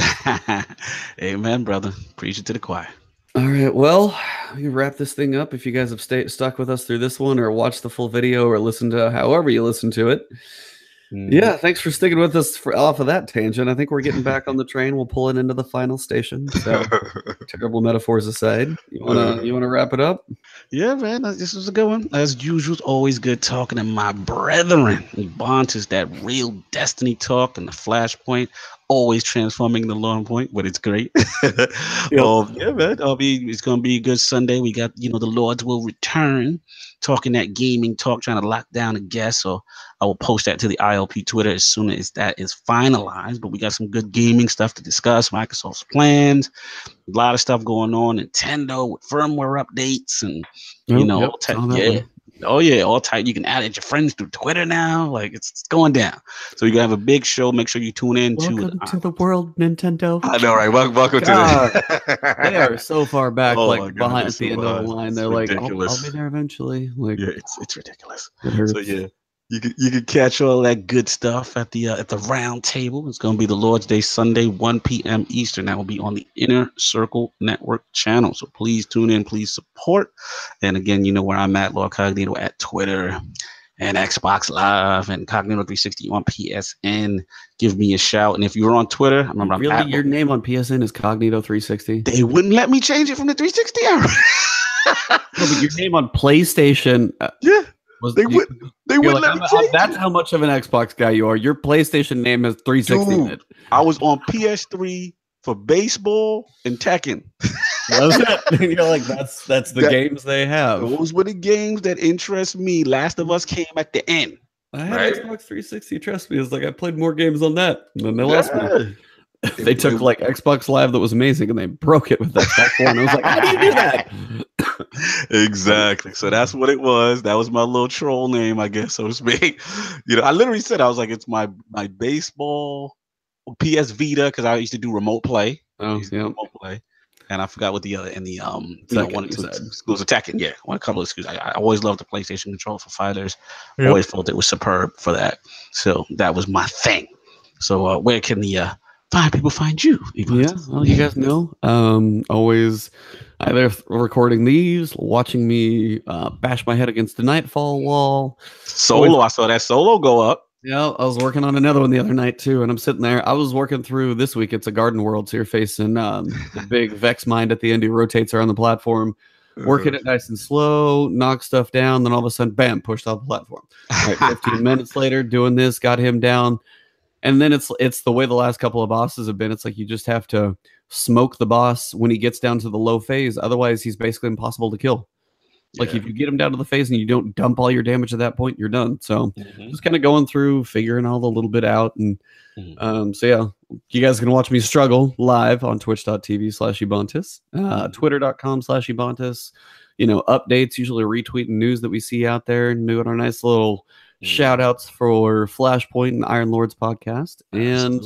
amen, brother. Preach it to the choir. All right, well, we wrap this thing up. If you guys have stuck with us through this one, or watched the full video, or listened to however you listen to it, yeah, thanks for sticking with us off of that tangent. I think we're getting back on the train. We'll pull it into the final station. So, terrible metaphors aside, you wanna wrap it up? Yeah, man, this was a good one. As usual, it's always good talking to my brethren. Bond is that real Destiny talk and the Flashpoint. Always transforming the long point, but it's great. Yeah, man. It's gonna be a good Sunday. We got, the Lords will return, talking that gaming talk, trying to lock down a guest. So I will post that to the ILP Twitter as soon as that is finalized. But we got some good gaming stuff to discuss. Microsoft's plans, a lot of stuff going on. Nintendo with firmware updates, and all tight. You can add it your friends through Twitter now. Like it's going down. So you're gonna have a big show. Make sure you tune in. Welcome to the world, Nintendo. I know, right? Welcome to They are so far back, behind the end of the line. They're like, I'll be there eventually. Like, yeah, it's ridiculous. So yeah. You can catch all that good stuff at the round table. It's going to be the Lord's Day Sunday, 1 p.m. Eastern. That will be on the Inner Circle Network channel. So please tune in, please support. And again, you know where I'm at, Lord Cognito, at Twitter and Xbox Live and Cognito 360 on PSN. Give me a shout. And if you're on Twitter, I remember your name on PSN is Cognito 360. They wouldn't let me change it from the 360 era. No, but your name on PlayStation. Yeah. They wouldn't let me change that's how much of an Xbox guy you are. Your PlayStation name has 360 in it. I was on PS3 for baseball and Tekken. Was it? You're like, that's the games they have. Those were the games that interest me. Last of Us came at the end. I had Xbox 360. Trust me, it's like I played more games on that, and then they lost me. They took like Xbox Live that was amazing, and they broke it with Xbox One. I was like, how do you do that? Exactly. So that's what it was. That was my little troll name, I guess, so to speak. I literally said, I was like, it's my baseball PS Vita, because I used to do remote play. Remote play. And I forgot what the other one or two schools of Tekken. Yeah, a couple of schools. I always loved the PlayStation controller for fighters. Yep. Always felt it was superb for that. So that was my thing. So where can the find people find you? Yeah, well, you guys know. Always either recording these, watching me bash my head against the Nightfall wall. Solo, Always, I saw that solo go up. yeah, I was working on another one the other night too, and I'm sitting there. I was working through this week. It's a Garden World, so you're facing the big Vex Mind at the end who rotates around the platform, working it nice and slow, knock stuff down, then all of a sudden, bam, pushed off the platform. All right, 15 minutes later, doing this, got him down. And then it's the way the last couple of bosses have been. It's like you just have to smoke the boss when he gets down to the low phase. Otherwise, he's basically impossible to kill. Like if you get him down to the phase and you don't dump all your damage at that point, you're done. So just kind of going through, figuring all the little bit out. And so yeah, you guys can watch me struggle live on twitch.tv/Ebontis, twitter.com/Ebontis. You know, updates, usually retweeting news that we see out there and doing our nice little shout outs for Flashpoint and Iron Lords podcast. And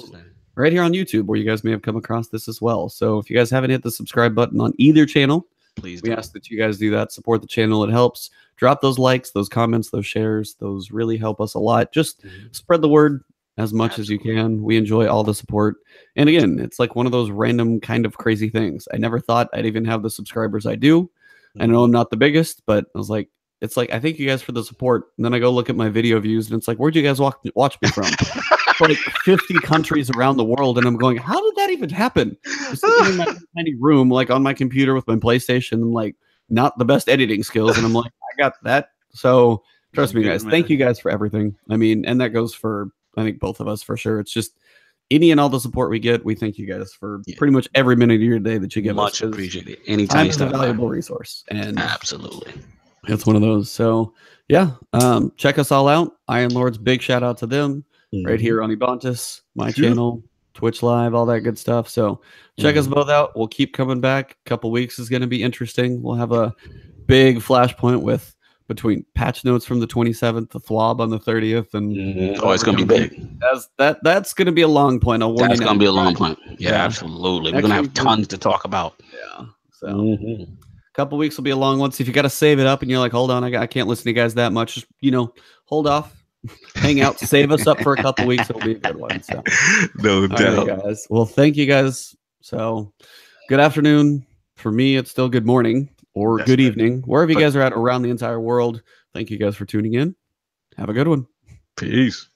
right here on YouTube, where you guys may have come across this as well. So if you guys haven't hit the subscribe button on either channel, please we ask that you guys do that. Support the channel. It helps. Drop those likes, those comments, those shares. Those really help us a lot. Just spread the word as much as you can. We enjoy all the support. And again, it's like one of those random kind of crazy things. I never thought I'd even have the subscribers I do. I know I'm not the biggest, but I was like, it's like, I thank you guys for the support. And then I go look at my video views and it's like, where'd you guys watch me from? Like 50 countries around the world. And I'm going, how did that even happen? I'm sitting in my tiny room, like on my computer with my PlayStation, and like not the best editing skills. And I'm like, I got that. So trust me, guys. Thank you guys for everything. I mean, and that goes for, I think, both of us for sure. It's just any and all the support we get. We thank you guys for pretty much every minute of your day that you give us. Much appreciated. Anytime it's a valuable resource. And absolutely. It's one of those. So yeah, check us all out. Iron Lords, big shout out to them right here on Ebontis, my channel, Twitch Live, all that good stuff. So check us both out. We'll keep coming back. A couple weeks is going to be interesting. We'll have a big Flashpoint with between patch notes from the 27th, the TWAB on the 30th, and oh, it's going to be big. That's going to be a long point. That's going to be a long point. Yeah, absolutely. We're going to have tons to talk about. Yeah. So. Couple weeks will be a long one. So if you got to save it up and you're like, hold on, I can't listen to you guys that much, just, you know, hold off, hang out, save us up for a couple weeks. It'll be a good one. So no doubt. Right, guys. Well, thank you guys. So good afternoon. For me, it's still good morning or good evening, wherever you guys are at around the entire world. Thank you guys for tuning in. Have a good one. Peace.